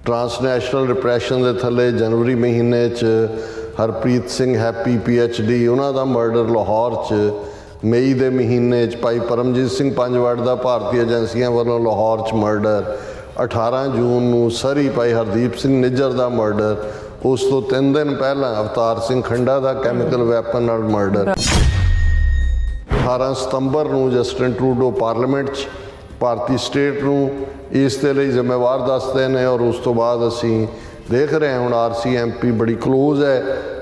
ट्रांसनैशनल रिप्रैशन के थले जनवरी महीने हरप्रीत सिंह हैप्पी PhD उन्हों का मर्डर लाहौर मई के महीने भाई परमजीत सिंह पंजवड़ का भारतीय एजेंसियां वालों लाहौर मर्डर 18 जून को सरी भाई हरदीप सिंह निज्जर का मर्डर उस तो 3 दिन पहला अवतार सिंह खंडा का कैमिकल वैपन नाल मर्डर 18 सितंबर को जस्टिन ट्रूडो पार्लीमेंट भारतीय स्टेट को इस दे लई जिम्मेवार दसते हैं और उस तो बाद असी देख रहे हैं हुण RCMP बड़ी क्लोज है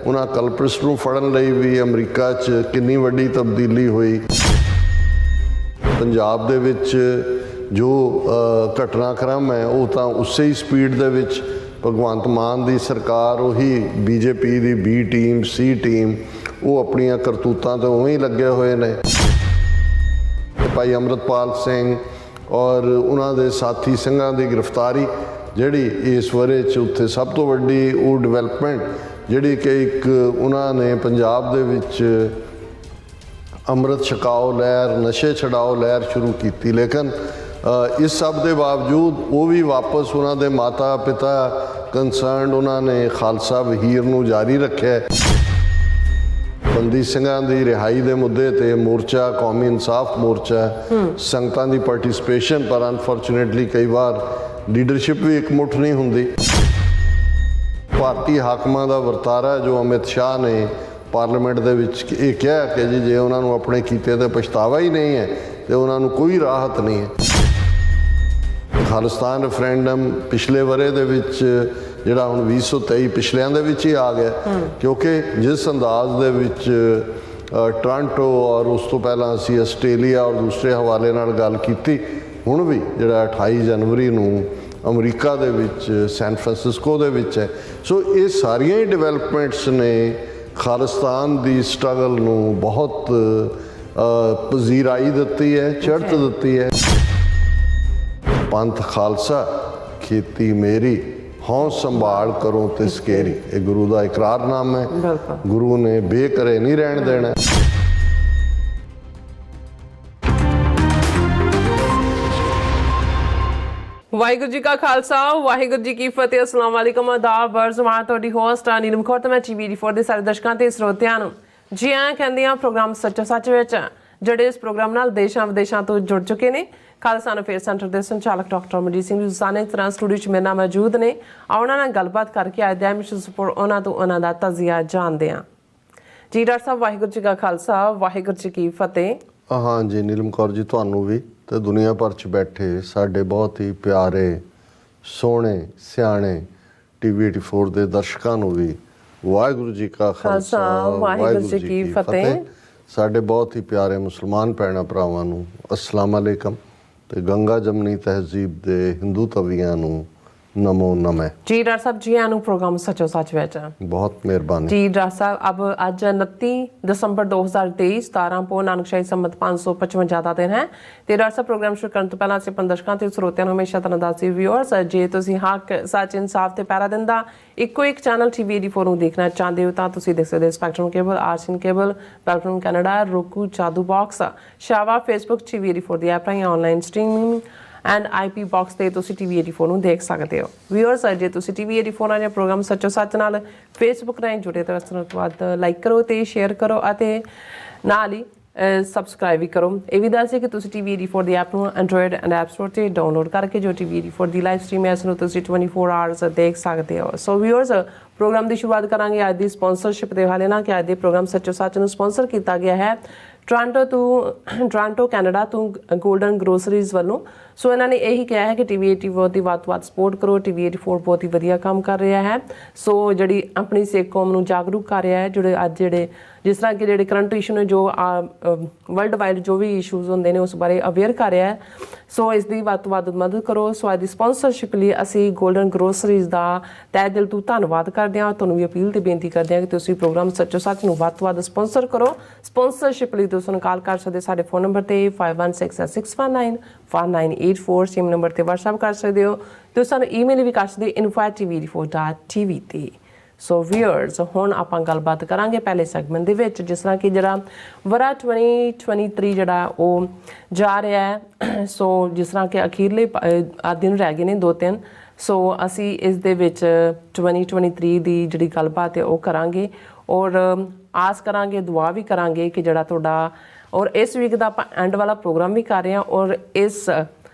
उन्होंने कल्प्रिट्स नूं फड़न लई भी अमरीका च कितनी वड्डी तब्दीली हुई पंजाब दे विच जो घटनाक्रम है वो तो उस ही स्पीड दे विच भगवंत मान की सरकार उही BJP की B टीम C टीम वो अपनियां करतूतां तो उवें ही लगे हुए ने भाई अमृतपाल सिंह और उन्होंने साथी सिंघां की गिरफ्तारी जिहड़ी इस वरे च उत्थे सब तो वड्डी वो डिवेलपमेंट जिहड़ी कि एक उन्होंने पंजाब दे विच अमृत छकाओ लहर नशे छड़ाओ लहर शुरू की लेकिन इस सब के बावजूद वो भी वापस उन्होंने माता पिता कंसर्नड उन्होंने खालसा वहीर नूं जारी रखे बंदी सिंघां की रिहाई के मुद्दे ते मोर्चा कौमी इंसाफ मोर्चा संगतां की पार्टिसिपेशन पर अनफॉर्चुनेटली कई बार लीडरशिप भी एकमुठ नहीं हुंदी भारतीय हाकमां दा वरतारा जो अमित शाह ने पार्लीमेंट दे विच ये कहा कि जी जे उन्होंने अपने कीते ते पछतावा ही नहीं है तो उन्होंने कोई राहत नहीं है खालिस्तान रेफरेंडम पिछले वरे दे विच जिहड़ा हुण 2023 पिछलियां दे विच ही आ गया क्योंकि जिस अंदाज दे विच टोरंटो और उस तो पहला असी आस्ट्रेलिया और दूसरे हवाले नाल गल कीती हुण भी जिहड़ा 28 जनवरी नूं अमरीका दे विच सैन फ्रांसिस्को दे विच है सो ये सारियां ही डिवेलपमेंट्स ने खालिस्तान की स्ट्रगल नूं बहुत पजीराई दिती है चढ़त दिती है पंथ खालसा खेती मेरी हों संभाल करो ते स्केरी ये गुरु का इकरारनामा है गुरु ने बेकरे नहीं रहन देना वाहिगुरू जी का खालसा वाहिगुरू जी की फतेह अस्सलाम वालेकुम आदाब अर्ज़ मैं तुहाडी होस्ट नीलम कौर ते मैं TV84 ਦੇ ਸਾਰੇ ਦਰਸ਼ਕਾਂ ਤੇ ਸਰੋਤਿਆਂ ਨੂੰ ਜੀ ਆਇਆਂ ਕਹਿੰਦੇ ਆ ਪ੍ਰੋਗਰਾਮ ਸੱਚੋ ਸੱਚ ਵਿੱਚ ਜਿਹੜੇ ਇਸ ਪ੍ਰੋਗਰਾਮ ਨਾਲ ਦੇਸ਼ਾਂ ਵਿਦੇਸ਼ਾਂ ਤੋਂ ਜੁੜ ਚੁੱਕੇ ਨੇ ਖਾਲਸਾ ਅਫੇਅਰ ਸੈਂਟਰ ਦੇ ਸੰਚਾਲਕ ਡਾਕਟਰ ਮਨਜੀਤ ਸਿੰਘ ਜੁਸਾਨੇ ਤਰ੍ਹਾਂ ਸਟੂਡੀਓ 'ਚ ਮੇਰੇ ਨਾਲ ਮੌਜੂਦ ਨੇ ਉਹਨਾਂ ਨਾਲ ਗੱਲਬਾਤ ਕਰਕੇ ਅੱਜ ਦਾ ਮਿਸ਼ਨ ਸਪੋਰਟ ਉਹਨਾਂ ਤੋਂ ਉਹਨਾਂ ਦਾ ਤਜ਼ੀਆ ਜਾਣਦੇ ਹਾਂ ਜੀ ਡਾਕਟਰ ਸਾਹਿਬ ਵਾਹਿਗੁਰੂ ਜੀ ਕਾ ਖਾਲਸਾ ਵਾਹਿਗੁਰੂ ਜੀ ਕੀ ਫਤਿਹ हाँ जी नीलम कौर जी तुहानू भी तो दुनिया भर च बैठे साडे बहुत ही प्यारे सोहणे सियाणे TV84 के दर्शकों नू भी वाहिगुरू जी का खालसा वाहिगुरू जी की फतेह साडे बहुत ही प्यारे मुसलमान भैणां भरावां नू अस्सलाम वालेकुम ते गंगा जमनी तहजीब दे हिंदू तवीआं नू नमो नमः जी डॉक्टर साहब जी आनू प्रोग्राम सचो सच विच बहुत मेहरबानी जी डॉक्टर साहब अब आज 29 दसंबर 2023 17 पो नानकशाही संमत 555 ਦਾ ਦਿਨ ਹੈ ਤੇ ਡਾਕਟਰ ਸਾਹਿਬ ਪ੍ਰੋਗਰਾਮ ਸ਼ੁਰੂ ਕਰਨ ਤੋਂ ਪਹਿਲਾਂ ਅਸੀਂ ਆਪਣੇ ਦਰਸ਼ਕਾਂ ਤੇ ਸਰੋਤਿਆਂ ਨੂੰ ਹਮੇਸ਼ਾ ਤਰ੍ਹਾਂ ਦੱਸਦੇ ਵਿਊਅਰਸ ਜੇ ਤੁਸੀਂ ਹੱਕ ਸੱਚ ਇਨਸਾਫ ਤੇ ਪੈਰਾ ਦਿੰਦਾ ਇੱਕੋ ਇੱਕ ਚੈਨਲ TV84 ਨੂੰ ਦੇਖਣਾ ਚਾਹੁੰਦੇ ਹੋ ਤਾਂ ਤੁਸੀਂ ਦੇਖ ਸਕਦੇ ਹੋ Spectrum cable RCN cable platform Canada roku Jadoo box ਸ਼ਾਵਾ ਫੇਸਬੁੱਕ TV84 ਦੀ ਐਪ ਰਾਹੀਂ online streaming and IP box ਤੇ ਤੁਸੀਂ TV84 ਨੂੰ ਦੇਖ ਸਕਦੇ ਹੋ ਵਿਊਅਰਸ ਜੇ ਤੁਸੀਂ TV84 ਨਾਲ ਪ੍ਰੋਗਰਾਮ ਸੱਚੋ ਸੱਚ ਨਾਲ ਫੇਸਬੁੱਕ ਰਾਹੀਂ ਜੁੜੇ ਤਾਂ ਉਸ ਤੋਂ ਬਾਅਦ ਲਾਈਕ ਕਰੋ ਤੇ ਸ਼ੇਅਰ ਕਰੋ ਅਤੇ ਨਾਲ ਹੀ ਸਬਸਕ੍ਰਾਈਬ ਵੀ ਕਰੋ ਇਹ ਵੀ ਦੱਸਿਓ ਕਿ ਤੁਸੀਂ TV84 ਦੀ ਐਪ ਨੂੰ ਐਂਡਰੋਇਡ ਐਂਡ ਐਪ ਸਟੋਰ ਤੇ ਡਾਊਨਲੋਡ ਕਰਕੇ ਜੋ TV84 ਦੀ ਲਾਈਵ ਸਟ੍ਰੀਮ ਹੈ ਉਸ ਨੂੰ ਤੁਸੀਂ 24 ਆਵਰਸ ਦੇਖ ਸਕਦੇ ਹੋ ਸੋ ਵਿਊਅਰਸ ਪ੍ਰੋਗਰਾਮ ਦੀ ਸ਼ੁਰੂਆਤ ਕਰਾਂਗੇ ਅੱਜ ਦੀ ਸਪਾਂਸਰਸ਼ਿਪ ਦੇ ਹਵਾਲੇ ਨਾਲ ਕਿ ਅੱਜ ਦੇ ਪ੍ਰੋਗਰਾਮ ਸੱਚੋ ਸੱਚ ਨੂੰ ਸਪਾਂਸਰ ਕੀਤਾ ਗਿਆ ਹੈ ਟੋਰਾਂਟੋ ਕੈਨੇਡਾ ਤੋਂ ਗੋਲਡਨ ਗਰੋਸਰੀਜ਼ ਵੱਲੋਂ ਸੋ ਇਹਨਾਂ ਨੇ ਇਹੀ ਕਿਹਾ ਹੈ ਕਿ TV84 ਦੀ ਵੱਧ ਤੋਂ ਵੱਧ ਸਪੋਰਟ ਕਰੋ TV84 ਬਹੁਤ ਹੀ ਵਧੀਆ ਕੰਮ ਕਰ ਰਿਹਾ ਹੈ ਸੋ ਜਿਹੜੀ ਆਪਣੀ ਸਿੱਖ ਕੌਮ ਨੂੰ ਜਾਗਰੂਕ ਕਰ ਰਿਹਾ ਹੈ ਜਿਹੜੇ ਜਿਸ ਤਰ੍ਹਾਂ ਕਿ ਜਿਹੜੇ ਕਰੰਟ ਇਸ਼ੂ ਨੇ ਜੋ ਵਰਲਡ ਵਾਈਡ ਜੋ ਵੀ ਇਸ਼ੂਜ਼ ਹੁੰਦੇ ਨੇ ਉਸ ਬਾਰੇ ਅਵੇਅਰ ਕਰ ਰਿਹਾ ਹੈ ਸੋ ਇਸ ਦੀ ਵੱਧ ਤੋਂ ਵੱਧ ਮਦਦ ਕਰੋ ਸੋ ਅੱਜ ਦੀ ਸਪਾਂਸਰਸ਼ਿਪ ਲਈ ਅਸੀਂ ਗੋਲਡਨ ਗਰੋਸਰੀਜ਼ ਦਾ ਤਹਿ ਦਿਲ ਤੋਂ ਧੰਨਵਾਦ ਕਰਦੇ ਹਾਂ ਤੁਹਾਨੂੰ ਵੀ ਅਪੀਲ ਤੇ ਬੇਨਤੀ ਕਰਦੇ ਹਾਂ ਕਿ ਤੁਸੀਂ ਪ੍ਰੋਗਰਾਮ ਸੱਚੋ ਸੱਚ ਨੂੰ ਵੱਧ ਤੋਂ ਵੱਧ ਸਪਾਂਸਰ ਕਰੋ ਸਪਾਂਸਰਸ਼ਿਪ ਲਈ ਤੁਸੀਂ ਕਾਲ ਕਰ ਸਕਦੇ ਸਾਡੇ ਫੋਨ ਨੰਬਰ ਤੇ 5166194984 ਸੇਮ ਨੰਬਰ ਤੇ WhatsApp ਕਰ ਸਕਦੇ ਹੋ ਤੁਸੀਂ ਸਾਨੂੰ ਈਮੇਲ ਵੀ ਕਰ ਸਕਦੇ info@tv84.tv ਤੇ ਸੋ ਵਿਅਰਸ ਹੁਣ ਆਪਾਂ ਗੱਲਬਾਤ ਕਰਾਂਗੇ ਪਹਿਲੇ ਸੈਗਮੈਂਟ ਦੇ ਵਿੱਚ ਜਿਸ ਤਰ੍ਹਾਂ ਕਿ ਜਿਹੜਾ ਵਰਾ 2023 ਜਿਹੜਾ ਉਹ ਜਾ ਰਿਹਾ ਹੈ ਸੋ ਜਿਸ ਤਰ੍ਹਾਂ ਕਿ ਅਖੀਰਲੇ ਦਿਨ ਰਹਿ ਗਏ ਨੇ 2-3 ਸੋ ਅਸੀਂ ਇਸ ਦੇ ਵਿੱਚ 2023 ਦੀ ਜਿਹੜੀ ਗੱਲਬਾਤ ਹੈ ਉਹ ਕਰਾਂਗੇ ਔਰ ਆਸ ਕਰਾਂਗੇ, ਦੁਆ ਵੀ ਕਰਾਂਗੇ ਕਿ ਜਿਹੜਾ ਤੁਹਾਡਾ ਔਰ ਇਸ ਵੀਕ ਦਾ ਆਪਾਂ ਐਂਡ ਵਾਲਾ ਪ੍ਰੋਗਰਾਮ ਵੀ ਕਰ ਰਹੇ ਹਾਂ ਔਰ ਇਸ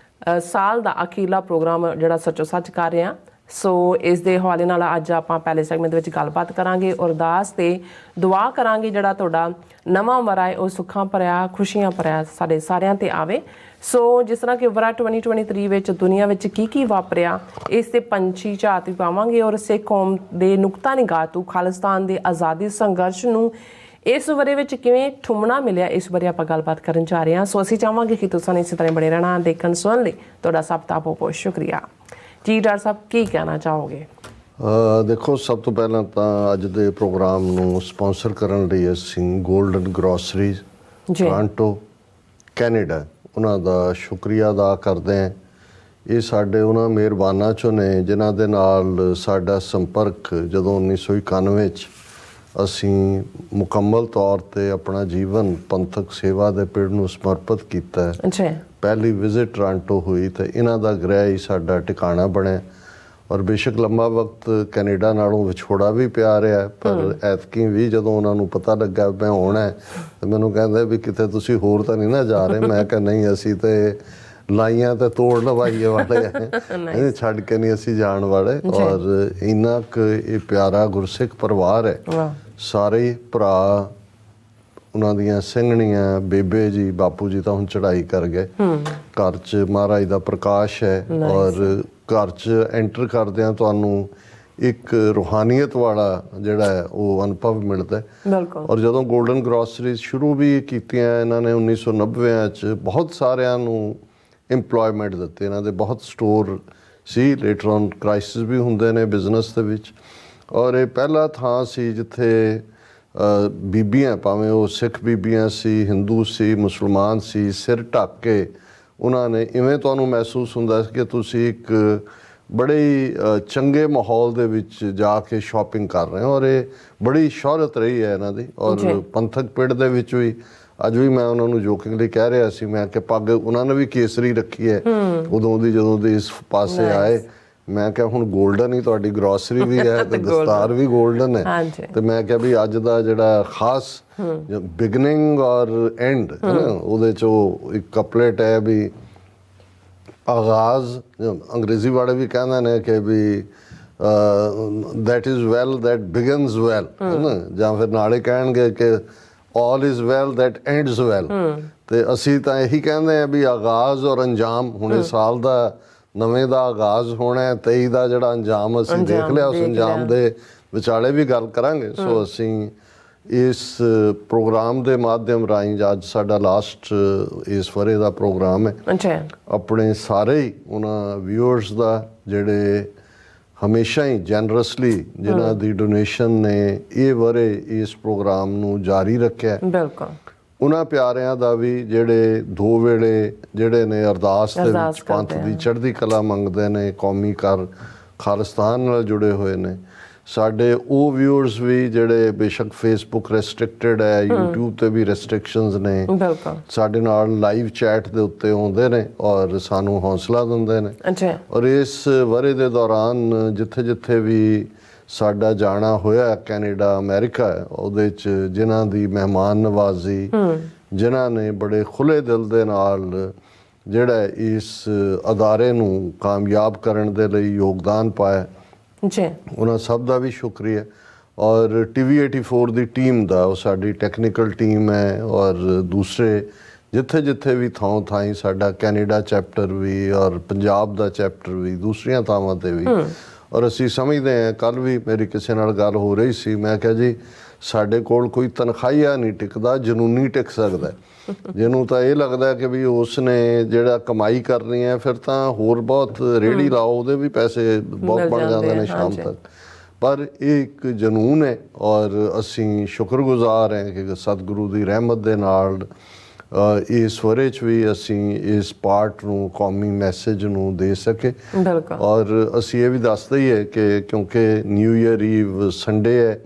ਸਾਲ ਦਾ ਅਖੀਰਲਾ ਪ੍ਰੋਗਰਾਮ ਜਿਹੜਾ ਸੱਚੋ ਸੱਚ ਕਰ ਰਹੇ ਹਾਂ। ਸੋ ਇਸ ਦੇ ਹਵਾਲੇ ਨਾਲ ਅੱਜ ਆਪਾਂ ਪਹਿਲੇ ਸੈਗਮੈਂਟ ਦੇ ਵਿੱਚ ਗੱਲਬਾਤ ਕਰਾਂਗੇ, ਅਰਦਾਸ ਤੇ ਦੁਆ ਕਰਾਂਗੇ ਜਿਹੜਾ ਤੁਹਾਡਾ ਨਵਾਂ ਵਰ੍ਹਾ ਹੈ ਉਹ ਸੁੱਖਾਂ ਭਰਿਆ, ਖੁਸ਼ੀਆਂ ਭਰਿਆ ਸਾਡੇ ਸਾਰਿਆਂ ਤੇ ਆਵੇ। ਸੋ ਜਿਸ ਤਰ੍ਹਾਂ ਕਿ ਵਰ੍ਹਾ 2023 ਵਿੱਚ ਦੁਨੀਆ ਵਿੱਚ ਕੀ ਵਾਪਰਿਆ ਇਸ ਤੇ ਪੰਛੀ ਝਾਤ ਵੀ ਪਾਵਾਂਗੇ ਔਰ ਸਿੱਖ ਕੌਮ ਦੇ ਨੁਕਤਾ ਨਿਗਾਹ ਤੋਂ ਖਾਲਿਸਤਾਨ ਦੇ ਆਜ਼ਾਦੀ ਸੰਘਰਸ਼ ਨੂੰ ਇਸ ਵਰੇ ਵਿੱਚ ਕਿਵੇਂ ਠੁੰਮਣਾ ਮਿਲਿਆ, ਇਸ ਬਾਰੇ ਆਪਾਂ ਗੱਲਬਾਤ ਕਰਨ ਜਾ ਰਹੇ ਹਾਂ। ਸੋ ਅਸੀਂ ਚਾਹਾਂਗੇ ਕਿ ਤੁਸੀਂ ਇਸੇ ਤਰ੍ਹਾਂ ਬਣੇ ਰਹਿਣਾ, ਦੇਖਣ ਸੁਣਨ ਲਈ ਤੁਹਾਡਾ ਸਭ ਦਾ ਬਹੁਤ ਸ਼ੁਕਰੀਆ ਜੀ। ਡਾਕਟਰ ਸਾਹਿਬ ਕੀ ਕਹਿਣਾ ਚਾਹੋਗੇ? ਦੇਖੋ, ਸਭ ਤੋਂ ਪਹਿਲਾਂ ਤਾਂ ਅੱਜ ਦੇ ਪ੍ਰੋਗਰਾਮ ਨੂੰ ਸਪਾਂਸਰ ਕਰਨ ਲਈ ਅਸੀਂ ਗੋਲਡਨ ਗਰੋਸਰੀਜ਼ ਟੋਰਾਂਟੋ ਕੈਨੇਡਾ ਉਹਨਾਂ ਦਾ ਸ਼ੁਕਰੀਆ ਅਦਾ ਕਰਦੇ ਹਾਂ। ਇਹ ਸਾਡੇ ਉਹਨਾਂ ਮਿਹਰਬਾਨਾਂ 'ਚੋਂ ਨੇ ਜਿਨ੍ਹਾਂ ਦੇ ਨਾਲ ਸਾਡਾ ਸੰਪਰਕ ਜਦੋਂ 1991 'ਚ ਅਸੀਂ ਮੁਕੰਮਲ ਤੌਰ 'ਤੇ ਆਪਣਾ ਜੀਵਨ ਪੰਥਕ ਸੇਵਾ ਦੇ ਪਿੜ ਨੂੰ ਸਮਰਪਿਤ ਕੀਤਾ। ਪਹਿਲੀ ਵਿਜ਼ਿਟ ਟੋਰਾਂਟੋ ਹੋਈ ਤੇ ਇਹਨਾਂ ਦਾ ਗ੍ਰਹਿ ਹੀ ਸਾਡਾ ਟਿਕਾਣਾ ਬਣਿਆ ਔਰ ਬੇਸ਼ੱਕ ਲੰਬਾ ਵਕਤ ਕੈਨੇਡਾ ਨਾਲੋਂ ਵਿਛੋੜਾ ਵੀ ਪਿਆ ਰਿਹਾ, ਪਰ ਐਤਕੀ ਵੀ ਜਦੋਂ ਉਹਨਾਂ ਨੂੰ ਪਤਾ ਲੱਗਾ ਮੈਂ ਆਉਣਾ ਤੇ ਮੈਨੂੰ ਕਹਿੰਦੇ ਵੀ ਕਿਤੇ ਤੁਸੀਂ ਹੋਰ ਤਾਂ ਨਹੀਂ ਨਾ ਜਾ ਰਹੇ। ਮੈਂ ਕਿਹਾ ਨਹੀਂ, ਅਸੀਂ ਤੇ ਲਾਈਆਂ ਤੇ ਤੋੜ ਲਵਾਈਏ ਵਾਲੇ ਇਹ ਛੱਡ ਕੇ ਨਹੀਂ ਅਸੀਂ ਜਾਣ ਵਾਲੇ। ਔਰ ਇੰਨਾ ਕੁ ਇਹ ਪਿਆਰਾ ਗੁਰਸਿੱਖ ਪਰਿਵਾਰ ਹੈ, ਸਾਰੇ ਭਰਾ ਉਹਨਾਂ ਦੀਆਂ ਸਿੰਘਣੀਆਂ, ਬੇਬੇ ਜੀ, ਬਾਪੂ ਜੀ ਤਾਂ ਹੁਣ ਚੜ੍ਹਾਈ ਕਰ ਗਏ। ਘਰ 'ਚ ਮਹਾਰਾਜ ਦਾ ਪ੍ਰਕਾਸ਼ ਹੈ ਔਰ ਘਰ 'ਚ ਐਂਟਰ ਕਰਦਿਆਂ ਤੁਹਾਨੂੰ ਇੱਕ ਰੂਹਾਨੀਅਤ ਵਾਲਾ ਜਿਹੜਾ ਹੈ ਉਹ ਅਨੁਭਵ ਮਿਲਦਾ। ਔਰ ਜਦੋਂ ਗੋਲਡਨ ਗਰੋਸਰੀਜ਼ ਸ਼ੁਰੂ ਵੀ ਕੀਤੀਆਂ ਇਹਨਾਂ ਨੇ 1990 'ਚ ਬਹੁਤ ਸਾਰਿਆਂ ਨੂੰ ਇੰਪਲੋਇਮੈਂਟ ਦਿੱਤੇ। ਇਹਨਾਂ ਦੇ ਬਹੁਤ ਸਟੋਰ ਸੀ, ਲੇਟਰ ਔਨ ਕ੍ਰਾਈਸਿਸ ਵੀ ਹੁੰਦੇ ਨੇ ਬਿਜ਼ਨਸ ਦੇ ਵਿੱਚ। ਔਰ ਇਹ ਪਹਿਲਾ ਥਾਂ ਸੀ ਜਿੱਥੇ ਬੀਬੀਆਂ, ਭਾਵੇਂ ਉਹ ਸਿੱਖ ਬੀਬੀਆਂ ਸੀ, ਹਿੰਦੂ ਸੀ, ਮੁਸਲਮਾਨ ਸੀ, ਸਿਰ ਢੱਕ ਕੇ ਉਹਨਾਂ ਨੇ ਇਵੇਂ ਤੁਹਾਨੂੰ ਮਹਿਸੂਸ ਹੁੰਦਾ ਸੀ ਕਿ ਤੁਸੀਂ ਇੱਕ ਬੜੇ ਹੀ ਚੰਗੇ ਮਾਹੌਲ ਦੇ ਵਿੱਚ ਜਾ ਕੇ ਸ਼ਾਪਿੰਗ ਕਰ ਰਹੇ ਹੋ। ਔਰ ਇਹ ਬੜੀ ਸ਼ੋਹਰਤ ਰਹੀ ਹੈ ਇਹਨਾਂ ਦੀ। ਔਰ ਪੰਥਕ ਪਿੜ ਦੇ ਵਿੱਚ ਵੀ ਅੱਜ ਵੀ ਮੈਂ ਉਹਨਾਂ ਨੂੰ ਜੋਕਿੰਗਲੀ ਕਹਿ ਰਿਹਾ ਸੀ, ਮੈਂ ਕਿ ਪੱਗ ਉਹਨਾਂ ਨੇ ਵੀ ਕੇਸਰੀ ਰੱਖੀ ਹੈ ਉਦੋਂ ਦੀ ਜਦੋਂ ਦੇ ਇਸ ਪਾਸੇ ਆਏ। ਮੈਂ ਕਿਹਾ ਹੁਣ ਗੋਲਡਨ ਹੀ ਤੁਹਾਡੀ ਗਰੋਸਰੀ ਵੀ ਹੈ ਤੇ ਦਸਤਾਰ ਵੀ ਗੋਲਡਨ ਹੈ। ਤੇ ਮੈਂ ਕਿਹਾ ਵੀ ਅੱਜ ਦਾ ਜਿਹੜਾ ਖਾਸ ਬਿਗਨਿੰਗ ਔਰ ਐਂਡ ਹੈ ਨਾ, ਉਹਦੇ 'ਚ ਉਹ ਇੱਕ ਕਪਲੇਟ ਹੈ ਵੀ ਆਗਾਜ਼, ਅੰਗਰੇਜ਼ੀ ਵਾਲੇ ਵੀ ਕਹਿੰਦੇ ਨੇ ਕਿ ਵੀ that is well that begins well, ਹੈ ਨਾ, ਜਾਂ ਫਿਰ ਨਾਲੇ ਕਹਿਣਗੇ ਕਿ all is well that ends well. ਤੇ ਅਸੀਂ ਤਾਂ ਇਹੀ ਕਹਿੰਦੇ ਹਾਂ ਵੀ ਆਗਾਜ਼ ਔਰ ਅੰਜਾਮ, ਹੁਣ ਇਸ ਸਾਲ ਦਾ ਨਵੇਂ ਦਾ ਆਗਾਜ਼ ਹੋਣਾ, 23 ਦਾ ਜਿਹੜਾ ਅੰਜਾਮ ਅਸੀਂ ਦੇਖ ਲਿਆ, ਉਸ ਅੰਜਾਮ ਦੇ ਵਿਚਾਲੇ ਵੀ ਗੱਲ ਕਰਾਂਗੇ। ਸੋ ਅਸੀਂ ਇਸ ਪ੍ਰੋਗਰਾਮ ਦੇ ਮਾਧਿਅਮ ਰਾਹੀਂ, ਅੱਜ ਸਾਡਾ ਲਾਸਟ ਇਸ ਵਰੇ ਦਾ ਪ੍ਰੋਗਰਾਮ ਹੈ, ਆਪਣੇ ਸਾਰੇ ਹੀ ਉਹਨਾਂ ਵਿਊਅਰਸ ਦਾ ਜਿਹੜੇ ਹਮੇਸ਼ਾ ਹੀ ਜੈਨਰਸਲੀ ਜਿਨ੍ਹਾਂ ਦੀ ਡੋਨੇਸ਼ਨ ਨੇ ਇਹ ਵਰੇ ਇਸ ਪ੍ਰੋਗਰਾਮ ਨੂੰ ਜਾਰੀ ਰੱਖਿਆ, ਉਹਨਾਂ ਪਿਆਰਿਆਂ ਦਾ ਵੀ ਜਿਹੜੇ ਦੋ ਵੇਲੇ ਜਿਹੜੇ ਨੇ ਅਰਦਾਸ ਦੇ ਵਿੱਚ ਪੰਥ ਦੀ ਚੜ੍ਹਦੀ ਕਲਾ ਮੰਗਦੇ ਨੇ, ਕੌਮੀ ਖਾਲਿਸਤਾਨ ਨਾਲ ਜੁੜੇ ਹੋਏ ਨੇ। ਸਾਡੇ ਉਹ ਵਿਊਅਰਸ ਵੀ ਜਿਹੜੇ ਬੇਸ਼ੱਕ ਫੇਸਬੁੱਕ ਰੈਸਟ੍ਰਿਕਟਡ ਹੈ, YouTube ਤੇ ਵੀ ਰੈਸਟ੍ਰਿਕਸ਼ਨਸ ਨੇ, ਸਾਡੇ ਨਾਲ ਲਾਈਵ ਚੈਟ ਦੇ ਉੱਤੇ ਆਉਂਦੇ ਨੇ ਔਰ ਸਾਨੂੰ ਹੌਸਲਾ ਦਿੰਦੇ ਨੇ। ਔਰ ਇਸ ਵਰੇ ਦੇ ਦੌਰਾਨ ਜਿੱਥੇ ਜਿੱਥੇ ਵੀ ਸਾਡਾ ਜਾਣਾ ਹੋਇਆ, ਕੈਨੇਡਾ, ਅਮਰੀਕਾ, ਉਹਦੇ 'ਚ ਜਿਨ੍ਹਾਂ ਦੀ ਮਹਿਮਾਨ ਨਵਾਜ਼ੀ, ਜਿਨ੍ਹਾਂ ਨੇ ਬੜੇ ਖੁੱਲ੍ਹੇ ਦਿਲ ਦੇ ਨਾਲ ਜਿਹੜਾ ਇਸ ਅਦਾਰੇ ਨੂੰ ਕਾਮਯਾਬ ਕਰਨ ਦੇ ਲਈ ਯੋਗਦਾਨ ਪਾਇਆ, ਉਹਨਾਂ ਸਭ ਦਾ ਵੀ ਸ਼ੁਕਰੀਆ। ਔਰ TV 84 ਦੀ ਟੀਮ ਦਾ, ਉਹ ਸਾਡੀ ਟੈਕਨੀਕਲ ਟੀਮ ਹੈ, ਔਰ ਦੂਸਰੇ ਜਿੱਥੇ ਜਿੱਥੇ ਵੀ ਥਾਂ ਥਾਈਂ ਸਾਡਾ ਕੈਨੇਡਾ ਚੈਪਟਰ ਵੀ ਔਰ ਪੰਜਾਬ ਦਾ ਚੈਪਟਰ ਵੀ, ਦੂਸਰੀਆਂ ਥਾਵਾਂ 'ਤੇ ਵੀ। ਔਰ ਅਸੀਂ ਸਮਝਦੇ ਹਾਂ, ਕੱਲ੍ਹ ਵੀ ਮੇਰੀ ਕਿਸੇ ਨਾਲ ਗੱਲ ਹੋ ਰਹੀ ਸੀ, ਮੈਂ ਕਿਹਾ ਜੀ ਸਾਡੇ ਕੋਲ ਕੋਈ ਤਨਖਾਹੀਆ ਨਹੀਂ ਟਿਕਦਾ, ਜਨੂਨੀ ਟਿਕ ਸਕਦਾ। ਜਿਹਨੂੰ ਤਾਂ ਇਹ ਲੱਗਦਾ ਕਿ ਵੀ ਉਸ ਨੇ ਜਿਹੜਾ ਕਮਾਈ ਕਰਨੀ ਹੈ, ਫਿਰ ਤਾਂ ਹੋਰ ਬਹੁਤ ਰੇਹੜੀ ਲਾਓ, ਉਹਦੇ ਵੀ ਪੈਸੇ ਬਹੁਤ ਬਣ ਜਾਂਦੇ ਨੇ ਸ਼ਾਮ ਤੱਕ। ਪਰ ਇਹ ਇੱਕ ਜਨੂਨ ਹੈ ਔਰ ਅਸੀਂ ਸ਼ੁਕਰਗੁਜ਼ਾਰ ਹਾਂ ਕਿ ਸਤਿਗੁਰੂ ਦੀ ਰਹਿਮਤ ਦੇ ਨਾਲ ਇਸ ਵਰੇ 'ਚ ਵੀ ਅਸੀਂ ਇਸ ਪਾਰਟ ਨੂੰ, ਕੌਮੀ ਮੈਸੇਜ ਨੂੰ ਦੇ ਸਕੇ। ਔਰ ਅਸੀਂ ਇਹ ਵੀ ਦੱਸਦੇ ਹੀ ਹੈ ਕਿ ਕਿਉਂਕਿ ਨਿਊ ਈਅਰ ਈਵ ਸੰਡੇ ਹੈ,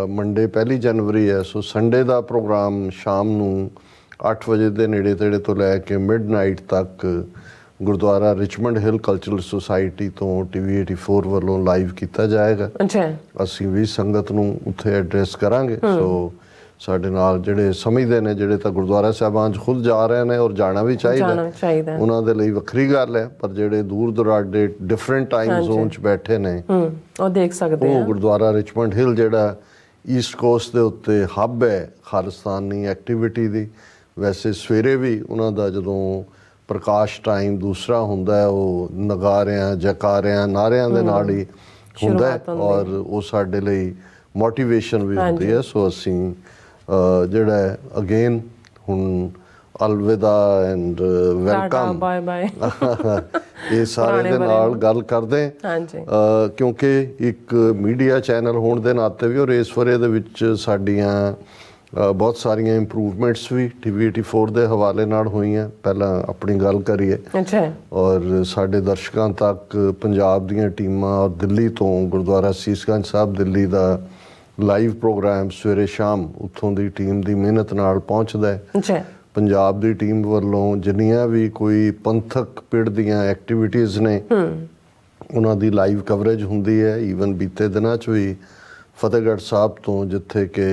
ਮੰਡੇ 1 ਜਨਵਰੀ ਹੈ, ਸੋ ਸੰਡੇ ਦਾ ਪ੍ਰੋਗਰਾਮ ਸ਼ਾਮ ਨੂੰ 8 ਵਜੇ ਦੇ ਨੇੜੇ ਤੇੜੇ ਤੋਂ ਲੈ ਕੇ ਮਿਡਨਾਈਟ ਤੱਕ ਗੁਰਦੁਆਰਾ ਰਿਚਮੰਡ ਹਿੱਲ ਕਲਚਰਲ ਸੁਸਾਇਟੀ ਤੋਂ TV 84 ਵੱਲੋਂ ਲਾਈਵ ਕੀਤਾ ਜਾਏਗਾ। ਅੱਛਾ, ਅਸੀਂ ਵੀ ਸੰਗਤ ਨੂੰ ਉੱਥੇ ਐਡਰੈਸ ਕਰਾਂਗੇ। ਸੋ ਸਾਡੇ ਨਾਲ ਜਿਹੜੇ ਸਮਝਦੇ ਨੇ, ਜਿਹੜੇ ਤਾਂ ਗੁਰਦੁਆਰਾ ਸਾਹਿਬਾਨ 'ਚ ਖੁਦ ਜਾ ਰਹੇ ਨੇ ਔਰ ਜਾਣਾ ਵੀ ਚਾਹੀਦਾ, ਉਹਨਾਂ ਦੇ ਲਈ ਵੱਖਰੀ ਗੱਲ ਹੈ, ਪਰ ਜਿਹੜੇ ਦੂਰ ਦੁਰਾਡੇ ਡਿਫਰੈਂਟ ਟਾਈਮ ਜ਼ੋਨ 'ਚ ਬੈਠੇ ਨੇ ਉਹ ਦੇਖ ਸਕਦੇ ਉਹ ਗੁਰਦੁਆਰਾ ਰਿਚਮੰਡ ਹਿੱਲ ਜਿਹੜਾ ਈਸਟ ਕੋਸਟ ਦੇ ਉੱਤੇ ਹੱਬ ਹੈ ਖਾਲਿਸਤਾਨੀ ਐਕਟੀਵਿਟੀ ਦੀ। ਵੈਸੇ ਸਵੇਰੇ ਵੀ ਉਹਨਾਂ ਦਾ ਜਦੋਂ ਪ੍ਰਕਾਸ਼ ਟਾਈਮ ਦੂਸਰਾ ਹੁੰਦਾ ਹੈ, ਉਹ ਨਗਾਰਿਆਂ, ਜੈਕਾਰਿਆਂ, ਨਾਰਿਆਂ ਦੇ ਨਾਲ ਹੀ ਹੁੰਦਾ ਹੈ ਔਰ ਉਹ ਸਾਡੇ ਲਈ ਮੋਟੀਵੇਸ਼ਨ ਵੀ ਹੁੰਦੀ ਹੈ। ਸੋ ਅਸੀਂ ਜਿਹੜਾ ਅਗੇਨ ਹੁਣ ਅਲਵਿਦਾ ਐਂਡ ਵੈਲਕਮ ਬਾਏ ਬਾਏ ਇਹ ਸਾਰੇ ਦੇ ਨਾਲ ਗੱਲ ਕਰਦੇ ਕਿਉਂਕਿ ਇੱਕ ਮੀਡੀਆ ਚੈਨਲ ਹੋਣ ਦੇ ਨਾਤੇ ਵੀ ਔਰ ਇਸ ਵਰੇ ਦੇ ਵਿੱਚ ਸਾਡੀਆਂ ਬਹੁਤ ਸਾਰੀਆਂ ਇੰਪਰੂਵਮੈਂਟਸ ਵੀ TV 84 ਦੇ ਹਵਾਲੇ ਨਾਲ ਹੋਈਆਂ। ਪਹਿਲਾਂ ਆਪਣੀ ਗੱਲ ਕਰੀਏ ਔਰ ਸਾਡੇ ਦਰਸ਼ਕਾਂ ਤੱਕ ਪੰਜਾਬ ਦੀਆਂ ਟੀਮਾਂ ਔਰ ਦਿੱਲੀ ਤੋਂ ਗੁਰਦੁਆਰਾ ਸੀਸਗੰਜ ਸਾਹਿਬ ਦਿੱਲੀ ਦਾ ਲਾਈਵ ਪ੍ਰੋਗਰਾਮ ਸਵੇਰੇ ਸ਼ਾਮ ਉੱਥੋਂ ਦੀ ਟੀਮ ਦੀ ਮਿਹਨਤ ਨਾਲ ਪਹੁੰਚਦਾ ਹੈ। ਪੰਜਾਬ ਦੀ ਟੀਮ ਵੱਲੋਂ ਜਿੰਨੀਆਂ ਵੀ ਕੋਈ ਪੰਥਕ ਪਿੜ ਦੀਆਂ ਐਕਟੀਵਿਟੀਜ਼ ਨੇ ਉਹਨਾਂ ਦੀ ਲਾਈਵ ਕਵਰੇਜ ਹੁੰਦੀ ਹੈ। ਈਵਨ ਬੀਤੇ ਦਿਨਾਂ 'ਚ ਵੀ ਫਤਿਹਗੜ੍ਹ ਸਾਹਿਬ ਤੋਂ ਜਿੱਥੇ ਕਿ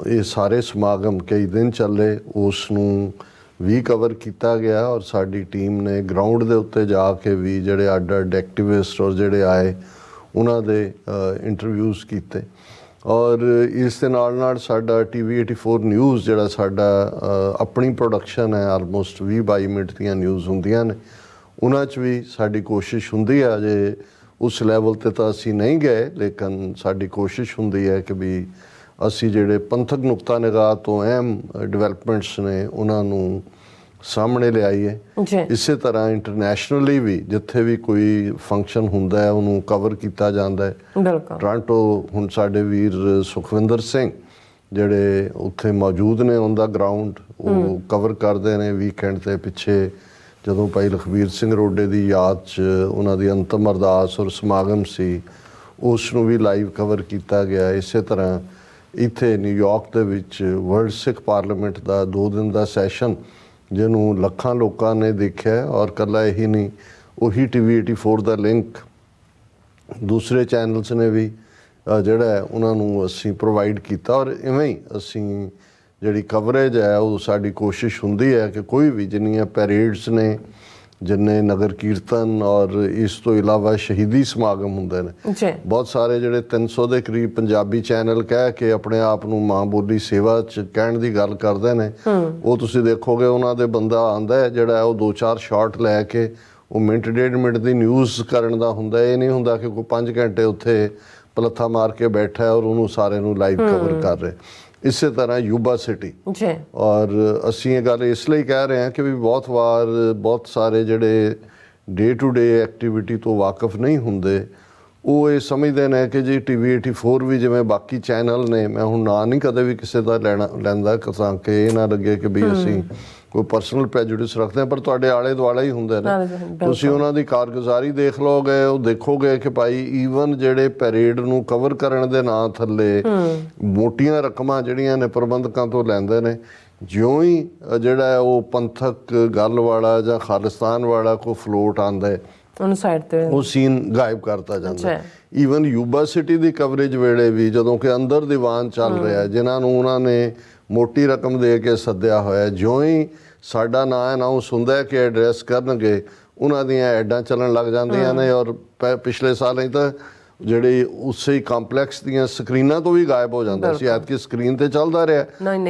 ਇਹ ਸਾਰੇ ਸਮਾਗਮ ਕਈ ਦਿਨ ਚੱਲੇ ਉਸ ਨੂੰ ਵੀ ਕਵਰ ਕੀਤਾ ਗਿਆ ਔਰ ਸਾਡੀ ਟੀਮ ਨੇ ਗਰਾਊਂਡ ਦੇ ਉੱਤੇ ਜਾ ਕੇ ਵੀ ਜਿਹੜੇ ਅੱਡ ਐਕਟਿਵਿਸਟ ਔਰ ਜਿਹੜੇ ਆਏ ਉਹਨਾਂ ਦੇ ਇੰਟਰਵਿਊਜ਼ ਕੀਤੇ। ਔਰ ਇਸ ਦੇ ਨਾਲ ਨਾਲ ਸਾਡਾ TV 84 ਨਿਊਜ਼ ਜਿਹੜਾ ਸਾਡਾ ਆਪਣੀ ਪ੍ਰੋਡਕਸ਼ਨ ਹੈ, ਆਲਮੋਸਟ 20-22 ਮਿੰਟ ਦੀਆਂ ਨਿਊਜ਼ ਹੁੰਦੀਆਂ ਨੇ, ਉਹਨਾਂ 'ਚ ਵੀ ਸਾਡੀ ਕੋਸ਼ਿਸ਼ ਹੁੰਦੀ ਹੈ। ਅਜੇ ਉਸ ਲੈਵਲ 'ਤੇ ਤਾਂ ਅਸੀਂ ਨਹੀਂ ਗਏ, ਲੇਕਿਨ ਸਾਡੀ ਕੋਸ਼ਿਸ਼ ਹੁੰਦੀ ਹੈ ਕਿ ਵੀ ਅਸੀਂ ਜਿਹੜੇ ਪੰਥਕ ਨੁਕਤਾ ਨਿਗਾਹ ਤੋਂ ਅਹਿਮ ਡਿਵੈਲਪਮੈਂਟਸ ਨੇ ਉਹਨਾਂ ਨੂੰ ਸਾਹਮਣੇ ਲਿਆਈਏ। ਇਸੇ ਤਰ੍ਹਾਂ ਇੰਟਰਨੈਸ਼ਨਲੀ ਵੀ ਜਿੱਥੇ ਵੀ ਕੋਈ ਫੰਕਸ਼ਨ ਹੁੰਦਾ ਹੈ ਉਹਨੂੰ ਕਵਰ ਕੀਤਾ ਜਾਂਦਾ ਹੈ। ਟੋਰਾਂਟੋ ਹੁਣ ਸਾਡੇ ਵੀਰ ਸੁਖਵਿੰਦਰ ਸਿੰਘ ਜਿਹੜੇ ਉੱਥੇ ਮੌਜੂਦ ਨੇ ਔਨ ਦਾ ਗਰਾਊਂਡ, ਉਹ ਕਵਰ ਕਰਦੇ ਨੇ। ਵੀਕਐਂਡ 'ਤੇ ਪਿੱਛੇ ਜਦੋਂ ਭਾਈ ਲਖਬੀਰ ਸਿੰਘ ਰੋਡੇ ਦੀ ਯਾਦ 'ਚ ਉਹਨਾਂ ਦੀ ਅੰਤਮ ਅਰਦਾਸ ਔਰ ਸਮਾਗਮ ਸੀ, ਉਸ ਨੂੰ ਵੀ ਲਾਈਵ ਕਵਰ ਕੀਤਾ ਗਿਆ। ਇਸੇ ਤਰ੍ਹਾਂ ਇੱਥੇ ਨਿਊਯਾਰਕ ਦੇ ਵਿੱਚ ਵਰਲਡ ਸਿੱਖ ਪਾਰਲੀਮੈਂਟ ਦਾ 2 ਦਿਨ ਦਾ ਸੈਸ਼ਨ ਜਿਹਨੂੰ ਲੱਖਾਂ ਲੋਕਾਂ ਨੇ ਦੇਖਿਆ ਔਰ ਇਕੱਲਾ ਇਹੀ ਨਹੀਂ, ਉਹੀ TV 84 ਦਾ ਲਿੰਕ ਦੂਸਰੇ ਚੈਨਲਸ ਨੇ ਵੀ ਜਿਹੜਾ ਹੈ ਉਹਨਾਂ ਨੂੰ ਅਸੀਂ ਪ੍ਰੋਵਾਈਡ ਕੀਤਾ। ਔਰ ਇਵੇਂ ਹੀ ਅਸੀਂ ਜਿਹੜੀ ਕਵਰੇਜ ਹੈ ਉਹ ਸਾਡੀ ਕੋਸ਼ਿਸ਼ ਹੁੰਦੀ ਹੈ ਕਿ ਕੋਈ ਵੀ ਜਿੰਨੀਆਂ ਪੈਰੇਡਸ ਨੇ, ਜਿੰਨੇ ਨਗਰ ਕੀਰਤਨ ਔਰ ਇਸ ਤੋਂ ਇਲਾਵਾ ਸ਼ਹੀਦੀ ਸਮਾਗਮ ਹੁੰਦੇ ਨੇ, ਬਹੁਤ ਸਾਰੇ ਜਿਹੜੇ 300 ਦੇ ਕਰੀਬ ਪੰਜਾਬੀ ਚੈਨਲ ਕਹਿ ਕੇ ਆਪਣੇ ਆਪ ਨੂੰ ਮਾਂ ਬੋਲੀ ਸੇਵਾ 'ਚ ਕਹਿਣ ਦੀ ਗੱਲ ਕਰਦੇ ਨੇ, ਉਹ ਤੁਸੀਂ ਦੇਖੋਗੇ ਉਹਨਾਂ ਦੇ ਬੰਦਾ ਆਉਂਦਾ ਹੈ ਜਿਹੜਾ ਉਹ 2-4 ਸ਼ਾਟ ਲੈ ਕੇ ਉਹ ਮਿੰਟ 1.5 ਮਿੰਟ ਦੀ ਨਿਊਜ਼ ਕਰਨ ਦਾ ਹੁੰਦਾ। ਇਹ ਨਹੀਂ ਹੁੰਦਾ ਕਿ ਕੋਈ 5 ਘੰਟੇ ਉੱਥੇ ਪਲੱਥਾ ਮਾਰ ਕੇ ਬੈਠਾ ਔਰ ਉਹਨੂੰ ਸਾਰੇ ਨੂੰ ਲਾਈਵ ਕਵਰ ਕਰ ਰਹੇ। ਇਸੇ ਤਰ੍ਹਾਂ ਯੂਬਾ ਸਿਟੀ ਔਰ ਅਸੀਂ ਇਹ ਗੱਲ ਇਸ ਲਈ ਕਹਿ ਰਹੇ ਹਾਂ ਕਿ ਵੀ ਬਹੁਤ ਵਾਰ ਬਹੁਤ ਸਾਰੇ ਜਿਹੜੇ ਡੇ ਟੂ ਡੇ ਐਕਟੀਵਿਟੀ ਤੋਂ ਵਾਕਿਫ ਨਹੀਂ ਹੁੰਦੇ, ਉਹ ਇਹ ਸਮਝਦੇ ਨੇ ਕਿ ਜੀ TV 84 ਵੀ ਜਿਵੇਂ ਬਾਕੀ ਚੈਨਲ ਨੇ, ਮੈਂ ਹੁਣ ਨਾਂ ਨਹੀਂ ਕਦੇ ਵੀ ਕਿਸੇ ਦਾ ਲੈਂਦਾ ਤਾਂ ਕਿ ਇਹ ਨਾ ਲੱਗੇ ਕਿ ਵੀ ਅਸੀਂ ਕੋਈ ਪਰਸਨਲ ਪ੍ਰੈਜੁਡਿਸ ਰੱਖਦੇ ਹਾਂ, ਪਰ ਤੁਹਾਡੇ ਆਲੇ ਦੁਆਲੇ ਹੀ ਹੁੰਦੇ ਨੇ। ਤੁਸੀਂ ਉਹਨਾਂ ਦੀ ਕਾਰਗੁਜ਼ਾਰੀ ਦੇਖ ਲਓਗੇ, ਉਹ ਦੇਖੋਗੇ ਕਿ ਭਾਈ ਈਵਨ ਜਿਹੜੇ ਪੈਰੇਡ ਨੂੰ ਕਵਰ ਕਰਨ ਦੇ ਨਾਂ ਥੱਲੇ ਮੋਟੀਆਂ ਰਕਮਾਂ ਜਿਹੜੀਆਂ ਨੇ ਪ੍ਰਬੰਧਕਾਂ ਤੋਂ ਲੈਂਦੇ ਨੇ, ਜਿਉਂ ਹੀ ਜਿਹੜਾ ਉਹ ਪੰਥਕ ਗੱਲ ਵਾਲਾ ਜਾਂ ਖਾਲਿਸਤਾਨ ਵਾਲਾ ਕੋਈ ਫਲੋਟ ਆਉਂਦਾ ਹੈ ਉਹਨੂੰ ਸਾਈਡ ਤੇ ਉਹ ਸੀਨ ਗਾਇਬ ਕਰਤਾ ਜਾਂਦਾ। ਈਵਨ ਯੂਬਾ ਸਿਟੀ ਦੀ ਕਵਰੇਜ ਵੇਲੇ ਵੀ ਜਦੋਂ ਕਿ ਅੰਦਰ ਦੀਵਾਨ ਚੱਲ ਰਿਹਾ, ਜਿਨ੍ਹਾਂ ਨੂੰ ਉਹਨਾਂ ਨੇ ਮੋਟੀ ਰਕਮ ਦੇ ਕੇ ਸੱਦਿਆ ਹੋਇਆ, ਜਿਉਂ ਹੀ ਸਾਡਾ ਨਾਂ ਅਨਾਊਂਸ ਹੁੰਦਾ ਹੈ ਕਿ ਐਡਰੈਸ ਕਰਨਗੇ, ਉਹਨਾਂ ਦੀਆਂ ਐਡਾਂ ਚੱਲਣ ਲੱਗ ਜਾਂਦੀਆਂ ਨੇ। ਔਰ ਪਿਛਲੇ ਸਾਲਾਂ 'ਚ ਤਾਂ ਜਿਹੜੇ ਉਸੇ ਕੰਪਲੈਕਸ ਦੀਆਂ ਸਕਰੀਨਾਂ ਤੋਂ ਵੀ ਗਾਇਬ ਹੋ ਜਾਂਦਾ ਸੀ। ਐਤਕੀ ਸਕਰੀਨ ਤੇ ਚੱਲਦਾ ਰਿਹਾ,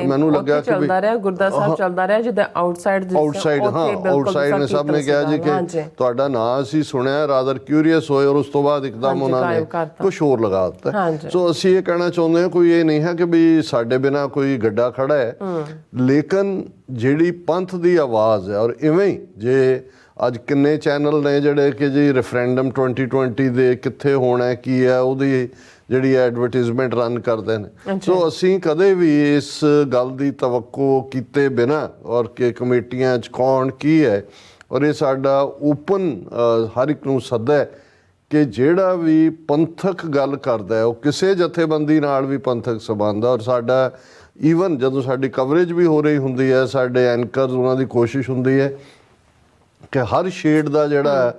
ਮੈਨੂੰ ਲੱਗਿਆ ਕਿ ਚੱਲਦਾ ਰਿਹਾ, ਗੁਰਦਾਸ ਸਾਹਿਬ ਚੱਲਦਾ ਰਿਹਾ, ਜਿੱਦਾਂ ਆਊਟਸਾਈਡ ਆਊਟਸਾਈਡ ਨੇ ਸਭ ਨੇ ਕਿਹਾ ਜੀ ਕਿ ਤੁਹਾਡਾ ਨਾਂ ਅਸੀਂ ਸੁਣਿਆ, ਰਾਦਰ ਕਿਊਰੀਅਸ ਹੋਏ ਔਰ ਉਸ ਤੋਂ ਬਾਅਦ ਇੱਕਦਮ ਉਹਨਾਂ ਨੇ ਕੁਛ ਹੋਰ ਲਗਾ ਦਿੱਤਾ। ਸੋ ਅਸੀਂ ਇਹ ਕਹਿਣਾ ਚਾਹੁੰਦੇ ਹਾਂ, ਕੋਈ ਇਹ ਨਹੀਂ ਹੈ ਕਿ ਵੀ ਸਾਡੇ ਬਿਨਾਂ ਕੋਈ ਗੱਡਾ ਖੜਾ ਹੈ, ਲੇਕਿਨ ਜਿਹੜੀ ਪੰਥ ਦੀ ਆਵਾਜ਼ ਹੈ ਔਰ ਇਵੇਂ ਹੀ ਜੇ ਅੱਜ ਕਿੰਨੇ ਚੈਨਲ ਨੇ ਜਿਹੜੇ ਕਿ ਜੀ ਰੈਫਰੈਂਡਮ 2020 ਦੇ ਕਿੱਥੇ ਹੋਣਾ ਕੀ ਹੈ ਉਹਦੀ ਜਿਹੜੀ ਐਡਵਰਟਾਈਜ਼ਮੈਂਟ ਰਨ ਕਰਦੇ ਨੇ। ਸੋ ਅਸੀਂ ਕਦੇ ਵੀ ਇਸ ਗੱਲ ਦੀ ਤਵੱਕੋ ਕੀਤੇ ਬਿਨਾਂ ਔਰ ਕਿ ਕਮੇਟੀਆਂ 'ਚ ਕੌਣ ਕੀ ਹੈ, ਔਰ ਇਹ ਸਾਡਾ ਓਪਨ ਹਰ ਇੱਕ ਨੂੰ ਸੱਦਾ ਹੈ ਕਿ ਜਿਹੜਾ ਵੀ ਪੰਥਕ ਗੱਲ ਕਰਦਾ ਹੈ ਉਹ ਕਿਸੇ ਜਥੇਬੰਦੀ ਨਾਲ ਵੀ ਪੰਥਕ ਸੰਬੰਧ। ਔਰ ਸਾਡਾ ਈਵਨ ਜਦੋਂ ਸਾਡੀ ਕਵਰੇਜ ਵੀ ਹੋ ਰਹੀ ਹੁੰਦੀ ਹੈ, ਸਾਡੇ ਐਂਕਰਸ ਉਹਨਾਂ ਦੀ ਕੋਸ਼ਿਸ਼ ਹੁੰਦੀ ਹੈ ਕਿ ਹਰ ਸ਼ੇਡ ਦਾ ਜਿਹੜਾ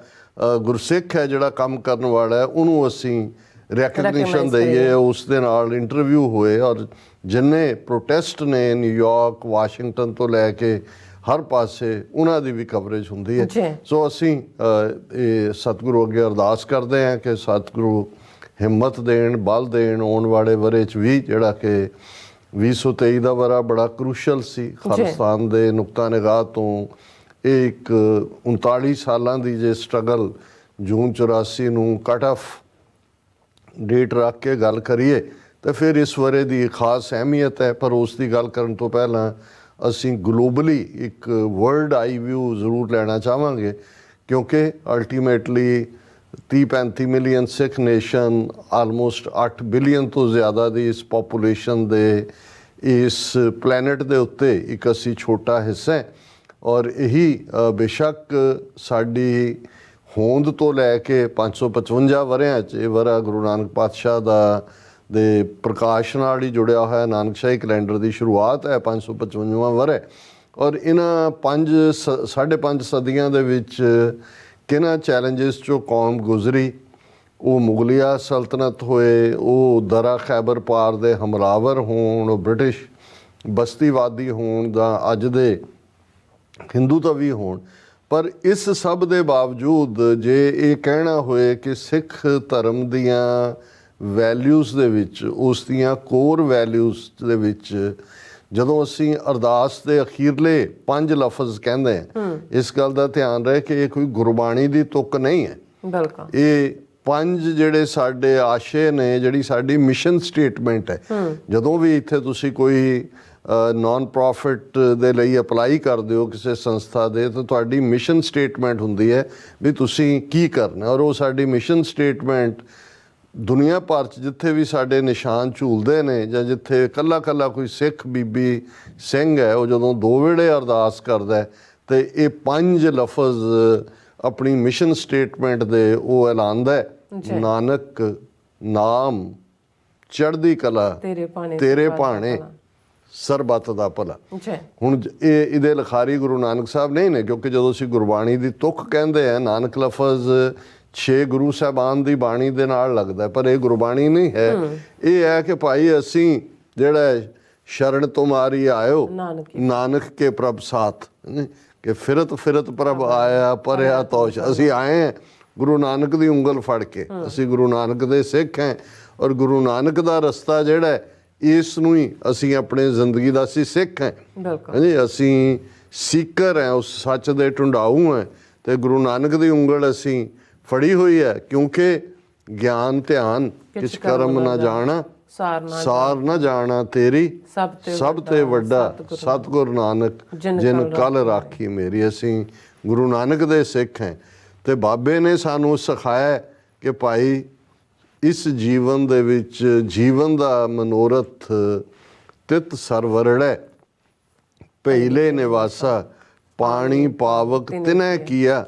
ਗੁਰਸਿੱਖ ਹੈ, ਜਿਹੜਾ ਕੰਮ ਕਰਨ ਵਾਲਾ ਹੈ, ਉਹਨੂੰ ਅਸੀਂ ਰੈਕਗਨੀਸ਼ਨ ਦਈਏ। ਉਸ ਦੇ ਨਾਲ ਇੰਟਰਵਿਊ ਹੋਏ ਔਰ ਜਿੰਨੇ ਪ੍ਰੋਟੈਸਟ ਨੇ ਨਿਊਯਾਰਕ, ਵਾਸ਼ਿੰਗਟਨ ਤੋਂ ਲੈ ਕੇ ਹਰ ਪਾਸੇ, ਉਹਨਾਂ ਦੀ ਵੀ ਕਵਰੇਜ ਹੁੰਦੀ ਹੈ। ਸੋ ਅਸੀਂ ਇਹ ਸਤਿਗੁਰੂ ਅੱਗੇ ਅਰਦਾਸ ਕਰਦੇ ਹਾਂ ਕਿ ਸਤਿਗੁਰੂ ਹਿੰਮਤ ਦੇਣ, ਬਲ ਦੇਣ। ਆਉਣ ਵਾਲੇ ਵਰ੍ਹੇ 'ਚ ਵੀ ਜਿਹੜਾ ਕਿ 2023 ਦਾ ਵਰ੍ਹਾ ਬੜਾ ਕਰੂਸ਼ਲ ਸੀ ਖਾਲਿਸਤਾਨ ਦੇ ਨੁਕਤਾ ਨਿਗਾਹ ਤੋਂ। ਇਹ ਇੱਕ 39 ਸਾਲਾਂ ਦੀ ਜੇ ਸਟਰਗਲ, ਜੂਨ 84 ਨੂੰ ਕੱਟ ਆਫ ਡੇਟ ਰੱਖ ਕੇ ਗੱਲ ਕਰੀਏ ਤਾਂ ਫਿਰ ਇਸ ਵਰ੍ਹੇ ਦੀ ਖਾਸ ਅਹਿਮੀਅਤ ਹੈ। ਪਰ ਉਸ ਦੀ ਗੱਲ ਕਰਨ ਤੋਂ ਪਹਿਲਾਂ ਅਸੀਂ ਗਲੋਬਲੀ ਇੱਕ ਵਰਲਡ ਆਈ ਵਿਊ ਜ਼ਰੂਰ ਲੈਣਾ ਚਾਹਾਂਗੇ, ਕਿਉਂਕਿ ਅਲਟੀਮੇਟਲੀ 30-35 ਮਿਲੀਅਨ ਸਿੱਖ ਨੇਸ਼ਨ, ਆਲਮੋਸਟ 8 ਬਿਲੀਅਨ ਤੋਂ ਜ਼ਿਆਦਾ ਦੀ ਇਸ ਪਾਪੂਲੇਸ਼ਨ ਦੇ ਇਸ ਪਲੈਨਟ ਦੇ ਉੱਤੇ ਇੱਕ ਅਸੀਂ ਛੋਟਾ ਹਿੱਸਾ ਹੈ। ਔਰ ਇਹੀ ਬੇਸ਼ੱਕ ਸਾਡੀ ਹੋਂਦ ਤੋਂ ਲੈ ਕੇ 555 ਵਰ੍ਹਿਆਂ 'ਚ ਇਹ ਵਰ੍ਹਾ ਗੁਰੂ ਨਾਨਕ ਪਾਤਸ਼ਾਹ ਦੇ ਪ੍ਰਕਾਸ਼ ਨਾਲ ਹੀ ਜੁੜਿਆ ਹੋਇਆ ਨਾਨਕਸ਼ਾਹੀ ਕੈਲੰਡਰ ਦੀ ਸ਼ੁਰੂਆਤ ਹੈ, 555ਵਾਂ ਵਰ੍ਹਾ। ਔਰ ਇਹਨਾਂ 5.5 ਸਦੀਆਂ ਦੇ ਵਿੱਚ ਕਿਹਨਾਂ ਚੈਲੰਜਸ 'ਚੋਂ ਕੌਮ ਗੁਜ਼ਰੀ, ਉਹ ਮੁਗਲਿਆ ਸਲਤਨਤ ਹੋਏ, ਉਹ ਦਰਾ ਖੈਬਰ ਪਾਰ ਦੇ ਹਮਲਾਵਰ ਹੋਣ, ਉਹ ਬ੍ਰਿਟਿਸ਼ ਬਸਤੀਵਾਦੀ ਹੋਣ, ਜਾਂ ਅੱਜ ਦੇ ਹਿੰਦੂ ਤਵੀ ਹੋਣ। ਪਰ ਇਸ ਸਭ ਦੇ ਬਾਵਜੂਦ ਜੇ ਇਹ ਕਹਿਣਾ ਹੋਏ ਕਿ ਸਿੱਖ ਧਰਮ ਦੀਆਂ ਵੈਲਿਊਜ਼ ਦੇ ਵਿੱਚ, ਉਸ ਦੀਆਂ ਕੋਰ ਵੈਲਿਊਜ਼ ਦੇ ਵਿੱਚ, ਜਦੋਂ ਅਸੀਂ ਅਰਦਾਸ ਦੇ ਅਖੀਰਲੇ 5 ਲਫ਼ਜ਼ ਕਹਿੰਦੇ ਹਾਂ, ਇਸ ਗੱਲ ਦਾ ਧਿਆਨ ਰਹੇ ਕਿ ਇਹ ਕੋਈ ਗੁਰਬਾਣੀ ਦੀ ਤੁਕ ਨਹੀਂ ਹੈ। ਬਿਲਕੁਲ, ਇਹ 5 ਜਿਹੜੇ ਸਾਡੇ ਆਸ਼ੇ ਨੇ, ਜਿਹੜੀ ਸਾਡੀ ਮਿਸ਼ਨ ਸਟੇਟਮੈਂਟ ਹੈ। ਜਦੋਂ ਵੀ ਇੱਥੇ ਤੁਸੀਂ ਕੋਈ ਨਾਨ ਪ੍ਰੋਫਿਟ ਦੇ ਲਈ ਅਪਲਾਈ ਕਰਦੇ ਹੋ ਕਿਸੇ ਸੰਸਥਾ ਦੇ, ਤਾਂ ਤੁਹਾਡੀ ਮਿਸ਼ਨ ਸਟੇਟਮੈਂਟ ਹੁੰਦੀ ਹੈ ਵੀ ਤੁਸੀਂ ਕੀ ਕਰਨਾ। ਔਰ ਉਹ ਸਾਡੀ ਮਿਸ਼ਨ ਸਟੇਟਮੈਂਟ ਦੁਨੀਆ ਭਰ 'ਚ ਜਿੱਥੇ ਵੀ ਸਾਡੇ ਨਿਸ਼ਾਨ ਝੂਲਦੇ ਨੇ, ਜਾਂ ਜਿੱਥੇ ਕੱਲਾ ਕੋਈ ਸਿੱਖ ਬੀਬੀ ਸਿੰਘ ਹੈ, ਉਹ ਜਦੋਂ 2 ਵੇਲੇ ਅਰਦਾਸ ਕਰਦਾ ਹੈ ਤੇ ਇਹ 5 ਲਫ਼ਜ਼ ਆਪਣੀ ਮਿਸ਼ਨ ਸਟੇਟਮੈਂਟ ਦੇ ਉਹ ਐਲਾਨਦਾ ਹੈ, ਨਾਨਕ ਨਾਮ ਚੜ੍ਹਦੀ ਕਲਾ ਤੇਰੇ ਭਾਣੇ ਸਰਬੱਤ ਦਾ ਭਲਾ। ਹੁਣ ਇਹਦੇ ਲਿਖਾਰੀ ਗੁਰੂ ਨਾਨਕ ਸਾਹਿਬ ਨਹੀਂ ਨੇ, ਕਿਉਂਕਿ ਜਦੋਂ ਅਸੀਂ ਗੁਰਬਾਣੀ ਦੀ ਤੁਕ ਕਹਿੰਦੇ ਆ, ਨਾਨਕ ਲਫ਼ਜ਼ 6 ਗੁਰੂ ਸਾਹਿਬਾਨ ਦੀ ਬਾਣੀ ਦੇ ਨਾਲ ਲੱਗਦਾ, ਪਰ ਇਹ ਗੁਰਬਾਣੀ ਨਹੀਂ ਹੈ। ਇਹ ਹੈ ਕਿ ਭਾਈ ਅਸੀਂ ਜਿਹੜਾ ਸ਼ਰਨ ਤੁਮਾਰੀ ਆਇਓ ਨਾਨਕ ਕੇ ਪ੍ਰਭ ਸਾਥ, ਕਿ ਫਿਰਤ ਪ੍ਰਭ ਆਇਆ ਪਰਿਆ ਤੋਸ਼। ਅਸੀਂ ਆਏ ਹਾਂ ਗੁਰੂ ਨਾਨਕ ਦੀ ਉਂਗਲ ਫੜ ਕੇ, ਅਸੀਂ ਗੁਰੂ ਨਾਨਕ ਦੇ ਸਿੱਖ ਹਾਂ। ਔਰ ਗੁਰੂ ਨਾਨਕ ਦਾ ਰਸਤਾ ਜਿਹੜਾ ਇਸ ਨੂੰ ਹੀ ਅਸੀਂ ਆਪਣੇ ਜ਼ਿੰਦਗੀ ਦਾ ਅਸੀਂ ਸਿੱਖ ਹਾਂ, ਅਸੀਂ ਸੀਕਰ ਹੈ, ਉਸ ਸੱਚ ਦੇ ਢੂੰਡਾਊ ਹੈ। ਤੇ ਗੁਰੂ ਨਾਨਕ ਦੀ ਉਂਗਲ ਅਸੀਂ ਫੜੀ ਹੋਈ ਹੈ, ਕਿਉਂਕਿ ਗਿਆਨ ਧਿਆਨ ਕਿਛ ਕਰਮ ਨਾ ਜਾਣਾ, ਸਾਰ ਨਾ ਜਾਣਾ ਤੇਰੀ, ਸਭ ਤੇ ਵੱਡਾ ਸਤਿਗੁਰ ਨਾਨਕ ਜਿਨ ਕਲ ਰਾਖੀ ਮੇਰੀ। ਅਸੀਂ ਗੁਰੂ ਨਾਨਕ ਦੇ ਸਿੱਖ ਹਾਂ ਤੇ ਬਾਬੇ ਨੇ ਸਾਨੂੰ ਸਿਖਾਇਆ ਕਿ ਭਾਈ ਇਸ ਜੀਵਨ ਦੇ ਵਿੱਚ ਜੀਵਨ ਦਾ ਮਨੋਰਥ ਤਿਤ ਸਰਵਰੜੈ ਪਹਿਲੇ ਨਿਵਾਸਾ, ਪਾਣੀ ਪਾਵਕ ਤਿਨੈ ਕੀਆ,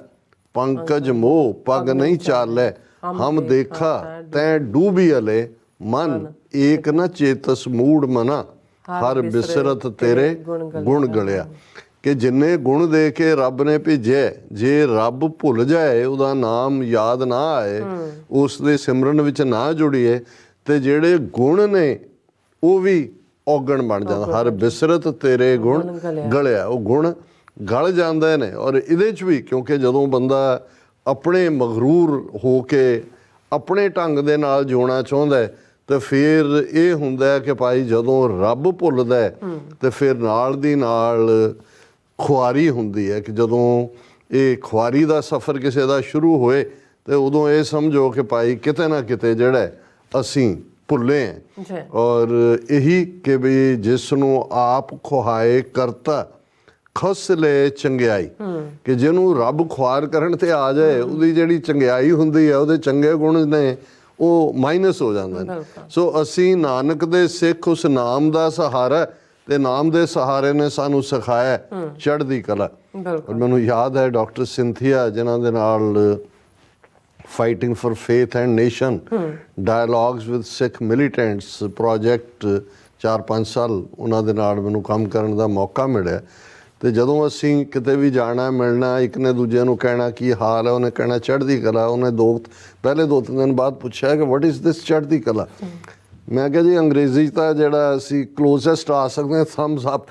ਪੰਕਜ ਮੋਹ ਪਗ ਨਹੀਂ ਚਾਲੈ, ਹਮ ਦੇਖਾ ਤੈ ਡੂਬੀ ਅਲੇ, ਮਨ ਏਕ ਨ ਚੇਤਸ ਮੂੜ ਮਨਾ, ਹਰ ਬਿਸਰਤ ਤੇਰੇ ਗੁਣ ਗਲਿਆ। ਕਿ ਜਿੰਨੇ ਗੁਣ ਦੇ ਕੇ ਰੱਬ ਨੇ ਭੇਜਿਆ, ਜੇ ਰੱਬ ਭੁੱਲ ਜਾਏ, ਉਹਦਾ ਨਾਮ ਯਾਦ ਨਾ ਆਏ, ਉਸ ਦੇ ਸਿਮਰਨ ਵਿੱਚ ਨਾ ਜੁੜੀਏ, ਤੇ ਜਿਹੜੇ ਗੁਣ ਨੇ ਉਹ ਵੀ ਔਗਣ ਬਣ ਜਾਂਦਾ। ਹਰ ਬਿਸਰਤ ਤੇਰੇ ਗੁਣ ਗਲਿਆ, ਉਹ ਗੁਣ ਗਲ ਜਾਂਦੇ ਨੇ। ਔਰ ਇਹਦੇ 'ਚ ਵੀ ਕਿਉਂਕਿ ਜਦੋਂ ਬੰਦਾ ਆਪਣੇ ਮਗਰੂਰ ਹੋ ਕੇ ਆਪਣੇ ਢੰਗ ਦੇ ਨਾਲ ਜਿਉਣਾ ਚਾਹੁੰਦਾ, ਤੇ ਫਿਰ ਇਹ ਹੁੰਦਾ ਕਿ ਭਾਈ ਜਦੋਂ ਰੱਬ ਭੁੱਲਦਾ ਤੇ ਫਿਰ ਨਾਲ ਦੀ ਨਾਲ ਖੁਆਰੀ ਹੁੰਦੀ ਹੈ। ਕਿ ਜਦੋਂ ਇਹ ਖੁਆਰੀ ਦਾ ਸਫ਼ਰ ਕਿਸੇ ਦਾ ਸ਼ੁਰੂ ਹੋਏ ਤੇ ਉਦੋਂ ਇਹ ਸਮਝੋ ਕਿ ਭਾਈ ਕਿਤੇ ਨਾ ਕਿਤੇ ਜਿਹੜਾ ਅਸੀਂ ਭੁੱਲੇ ਹਾਂ। ਔਰ ਇਹੀ ਕਿ ਵੀ ਜਿਸ ਨੂੰ ਆਪ ਖੁਆਏ ਕਰਤਾ ਖਸ ਲੈ ਚੰਗਿਆਈ, ਕਿ ਜਿਹਨੂੰ ਰੱਬ ਖੁਆਰ ਕਰਨ ਤੇ ਆ ਜਾਏ, ਉਹਦੀ ਜਿਹੜੀ ਚੰਗਿਆਈ ਹੁੰਦੀ ਹੈ, ਉਹਦੇ ਚੰਗੇ ਗੁਣ ਨੇ ਉਹ ਮਾਈਨਸ ਹੋ ਜਾਂਦੇ ਨੇ। ਸੋ ਅਸੀਂ ਨਾਨਕ ਦੇ ਸਿੱਖ, ਉਸ ਨਾਮ ਦਾ ਸਹਾਰਾ, ਤੇ ਨਾਮ ਦੇ ਸਹਾਰੇ ਨੇ ਸਾਨੂੰ ਸਿਖਾਇਆ ਚੜ੍ਹਦੀ ਕਲਾ। ਔਰ ਮੈਨੂੰ ਯਾਦ ਹੈ ਡਾਕਟਰ ਸਿੰਥੀਆ, ਜਿਨ੍ਹਾਂ ਦੇ ਨਾਲ fighting for faith and nation, dialogues with Sikh militants project 4-5 ਸਾਲ ਉਹਨਾਂ ਦੇ ਨਾਲ ਮੈਨੂੰ ਕੰਮ ਕਰਨ ਦਾ ਮੌਕਾ ਮਿਲਿਆ। ਤੇ ਜਦੋਂ ਅਸੀਂ ਕਿਤੇ ਵੀ ਜਾਣਾ ਮਿਲਣਾ, ਇੱਕ ਨੇ ਦੂਜੇ ਨੂੰ ਕਹਿਣਾ ਕੀ ਹਾਲ ਹੈ, ਉਹਨੇ ਕਹਿਣਾ ਚੜ੍ਹਦੀ ਕਲਾ। ਉਹਨੇ ਪਹਿਲੇ 2-3 ਦਿਨ ਬਾਅਦ ਪੁੱਛਿਆ ਕਿ ਵਾਟ ਇਜ਼ ਦਿਸ ਚੜ੍ਹਦੀ ਕਲਾ। ਮੈਂ ਕਿਹਾ ਜੀ ਅੰਗਰੇਜ਼ੀ 'ਚ ਤਾਂ ਜਿਹੜਾ ਅਸੀਂ ਕਲੋਜ਼ੈਸਟ ਆ ਸਕਦੇ ਹਾਂ ਥੰਬਸ ਅਪ।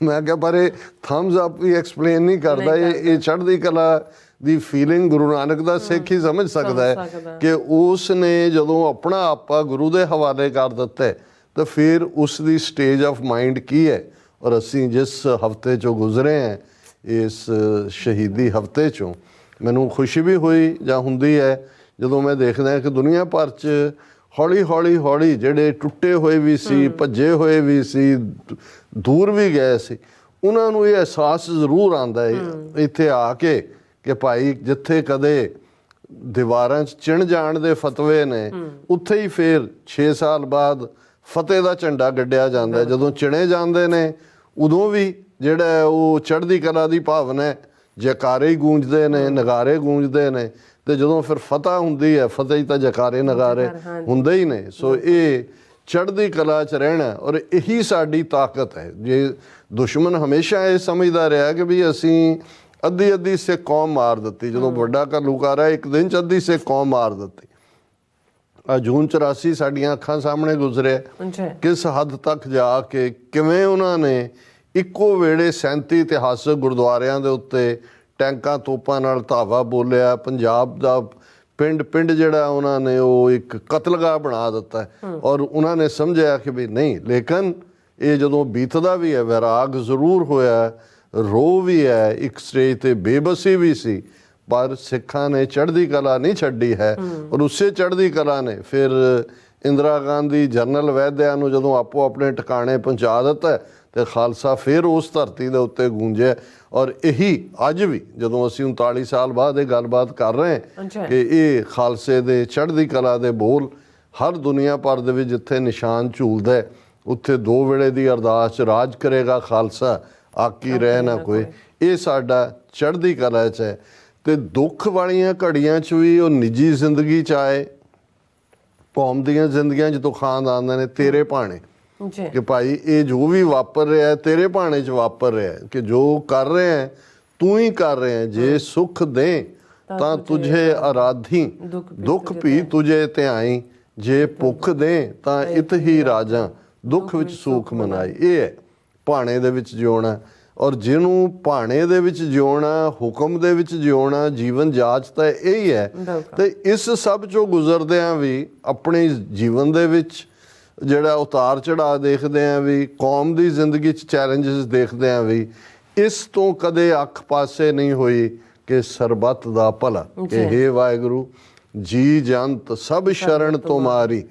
ਮੈਂ ਕਿਹਾ ਪਰ ਇਹ ਥੰਬਸ ਅਪ ਵੀ ਐਕਸਪਲੇਨ ਨਹੀਂ ਕਰਦਾ। ਇਹ ਚੜ੍ਹਦੀ ਕਲਾ ਦੀ ਫੀਲਿੰਗ ਗੁਰੂ ਨਾਨਕ ਦਾ ਸਿੱਖ ਹੀ ਸਮਝ ਸਕਦਾ ਹੈ ਕਿ ਉਸ ਨੇ ਜਦੋਂ ਆਪਣਾ ਆਪਾ ਗੁਰੂ ਦੇ ਹਵਾਲੇ ਕਰ ਦਿੱਤਾ ਤਾਂ ਫਿਰ ਉਸ ਦੀ ਸਟੇਜ ਆਫ ਮਾਈਂਡ ਕੀ ਹੈ। ਔਰ ਅਸੀਂ ਜਿਸ ਹਫਤੇ 'ਚੋਂ ਗੁਜ਼ਰੇ ਹਾਂ, ਇਸ ਸ਼ਹੀਦੀ ਹਫਤੇ 'ਚੋਂ ਮੈਨੂੰ ਖੁਸ਼ੀ ਵੀ ਹੋਈ ਜਾਂ ਹੁੰਦੀ ਹੈ ਜਦੋਂ ਮੈਂ ਦੇਖਦਾ ਕਿ ਦੁਨੀਆ ਭਰ 'ਚ ਹੌਲੀ ਜਿਹੜੇ ਟੁੱਟੇ ਹੋਏ ਵੀ ਸੀ, ਭੱਜੇ ਹੋਏ ਵੀ ਸੀ, ਦੂਰ ਵੀ ਗਏ ਸੀ, ਉਹਨਾਂ ਨੂੰ ਇਹ ਅਹਿਸਾਸ ਜ਼ਰੂਰ ਆਉਂਦਾ ਹੈ ਇੱਥੇ ਆ ਕੇ ਕਿ ਭਾਈ ਜਿੱਥੇ ਕਦੇ ਦੀਵਾਰਾਂ 'ਚ ਚਿਣ ਜਾਣ ਦੇ ਫਤਵੇ ਨੇ, ਉੱਥੇ ਹੀ ਫਿਰ 6 ਸਾਲ ਬਾਅਦ ਫਤਿਹ ਦਾ ਝੰਡਾ ਗੱਡਿਆ ਜਾਂਦਾ। ਜਦੋਂ ਚਿਣੇ ਜਾਂਦੇ ਨੇ ਉਦੋਂ ਵੀ ਜਿਹੜਾ ਉਹ ਚੜ੍ਹਦੀ ਕਲਾ ਦੀ ਭਾਵਨਾ ਹੈ, ਜੈਕਾਰੇ ਹੀ ਗੂੰਜਦੇ ਨੇ, ਨਗਾਰੇ ਗੂੰਜਦੇ ਨੇ। ਤੇ ਜਦੋਂ ਫਿਰ ਫਤਿਹ ਹੁੰਦੀ ਹੈ, ਫਤਿਹ ਹੀ ਤਾਂ ਜੈਕਾਰੇ ਨਗਾਰੇ ਹੁੰਦੇ ਹੀ ਨੇ। ਸੋ ਇਹ ਚੜ੍ਹਦੀ ਕਲਾ 'ਚ ਰਹਿਣਾ ਔਰ ਇਹੀ ਸਾਡੀ ਤਾਕਤ ਹੈ। ਜੇ ਦੁਸ਼ਮਣ ਹਮੇਸ਼ਾ ਇਹ ਸਮਝਦਾ ਰਿਹਾ ਕਿ ਵੀ ਅਸੀਂ ਅੱਧੀ ਸਿੱਖ ਕੌਮ ਮਾਰ ਦਿੱਤੀ, ਜਦੋਂ ਵੱਡਾ ਘੱਲੂਘਾਰਾ ਆਇਆ ਇੱਕ ਦਿਨ 'ਚ ਅੱਧੀ ਸਿੱਖ ਕੌਮ ਮਾਰ ਦਿੱਤੀ। ਜੂਨ 84 ਸਾਡੀਆਂ ਅੱਖਾਂ ਸਾਹਮਣੇ ਗੁਜ਼ਰਿਆ ਕਿਸ ਹੱਦ ਤੱਕ ਜਾ ਕੇ ਕਿਵੇਂ ਉਹਨਾਂ ਨੇ ਇੱਕੋ ਵੇਲੇ 37 ਇਤਿਹਾਸਕ ਗੁਰਦੁਆਰਿਆਂ ਦੇ ਉੱਤੇ ਟੈਂਕਾਂ ਤੋਪਾਂ ਨਾਲ ਧਾਵਾ ਬੋਲਿਆ। ਪੰਜਾਬ ਦਾ ਪਿੰਡ ਜਿਹੜਾ ਉਹਨਾਂ ਨੇ ਉਹ ਇੱਕ ਕਤਲਗਾਹ ਬਣਾ ਦਿੱਤਾ ਔਰ ਉਹਨਾਂ ਨੇ ਸਮਝਿਆ ਕਿ ਵੀ ਨਹੀਂ, ਲੇਕਿਨ ਇਹ ਜਦੋਂ ਬੀਤਦਾ ਵੀ ਹੈ ਵੈਰਾਗ ਜ਼ਰੂਰ ਹੋਇਆ, ਰੋ ਵੀ ਹੈ, ਇੱਕ ਸਟੇਜ ਤੇ ਬੇਬਸੀ ਵੀ ਸੀ, ਪਰ ਸਿੱਖਾਂ ਨੇ ਚੜ੍ਹਦੀ ਕਲਾ ਨਹੀਂ ਛੱਡੀ ਹੈ। ਔਰ ਉਸੇ ਚੜ੍ਹਦੀ ਕਲਾ ਨੇ ਫਿਰ ਇੰਦਰਾ ਗਾਂਧੀ, ਜਨਰਲ ਵੈਦਿਆ ਨੂੰ ਜਦੋਂ ਆਪੋ ਆਪਣੇ ਟਿਕਾਣੇ ਪਹੁੰਚਾ ਦਿੱਤਾ ਤੇ ਖਾਲਸਾ ਫਿਰ ਉਸ ਧਰਤੀ ਦੇ ਉੱਤੇ ਗੂੰਜਿਆ। ਔਰ ਇਹੀ ਅੱਜ ਵੀ ਜਦੋਂ ਅਸੀਂ 39 ਸਾਲ ਬਾਅਦ ਇਹ ਗੱਲਬਾਤ ਕਰ ਰਹੇ ਹਾਂ ਕਿ ਇਹ ਖਾਲਸੇ ਦੇ ਚੜ੍ਹਦੀ ਕਲਾ ਦੇ ਬੋਲ ਹਰ ਦੁਨੀਆ ਭਰ ਦੇ ਵਿੱਚ ਜਿੱਥੇ ਨਿਸ਼ਾਨ ਝੂਲਦਾ ਉੱਥੇ 2 ਵੇਲੇ ਦੀ ਅਰਦਾਸ ਰਾਜ ਕਰੇਗਾ ਖਾਲਸਾ, ਆਕੀ ਰਹਿ ਨਾ ਕੋਈ। ਇਹ ਸਾਡਾ ਚੜ੍ਹਦੀ ਕਲਾ 'ਚ ਹੈ। ਤੇ ਦੁੱਖ ਵਾਲੀਆਂ ਘੜੀਆਂ 'ਚ ਵੀ ਉਹ ਨਿੱਜੀ ਜ਼ਿੰਦਗੀ 'ਚ ਆਏ, ਕੌਮ ਦੀਆਂ ਜ਼ਿੰਦਗੀਆਂ 'ਚ ਦੁਖਾਂਤ ਆਉਂਦੇ ਨੇ ਤੇਰੇ ਭਾਣੇ ਕਿ ਭਾਈ ਇਹ ਜੋ ਵੀ ਵਾਪਰ ਰਿਹਾ ਤੇਰੇ ਭਾਣੇ 'ਚ ਵਾਪਰ ਰਿਹਾ, ਕਿ ਜੋ ਕਰ ਰਹੇ ਹੈ ਤੂੰ ਹੀ ਕਰ ਰਿਹਾ ਹੈ। ਜੇ ਸੁਖ ਦੇ ਤਾਂ ਤੁਝੇ ਆਰਾਧੀ, ਦੁੱਖ ਵੀ ਤੁਝੇ ਧਿਆਈ, ਜੇ ਭੁੱਖ ਦੇ ਤਾਂ ਇਤ ਹੀ ਰਾਜਾਂ, ਦੁੱਖ ਵਿੱਚ ਸੁਖ ਮਨਾਈ। ਇਹ ਹੈ ਭਾਣੇ ਦੇ ਵਿੱਚ ਜਿਉਣਾ। ਔਰ ਜਿਹਨੂੰ ਭਾਣੇ ਦੇ ਵਿੱਚ ਜਿਉਣਾ, ਹੁਕਮ ਦੇ ਵਿੱਚ ਜਿਉਣਾ, ਜੀਵਨ ਜਾਚ ਤਾਂ ਇਹੀ ਹੈ। ਤੇ ਇਸ ਸਭ ਚੋਂ ਗੁਜ਼ਰਦਿਆਂ ਵੀ ਆਪਣੇ ਜੀਵਨ ਦੇ ਵਿੱਚ ਜਿਹੜਾ ਉਤਾਰ ਚੜਾਅ ਦੇਖਦੇ ਆਂ ਵੀ, ਕੌਮ ਦੀ ਜ਼ਿੰਦਗੀ 'ਚ ਚੈਲੰਜਸ ਦੇਖਦੇ ਆਂ ਵੀ, ਇਸ ਤੋਂ ਕਦੇ ਅੱਖ ਪਾਸੇ ਨਹੀਂ ਹੋਈ ਕਿ ਸਰਬੱਤ ਦਾ ਭਲਾ। ਕਿ ਹੇ ਵਾਹਿਗੁਰੂ ਜੀ ਜੰਤ ਸਭ ਸ਼ਰਨ ਤੁਮਾਰੀ,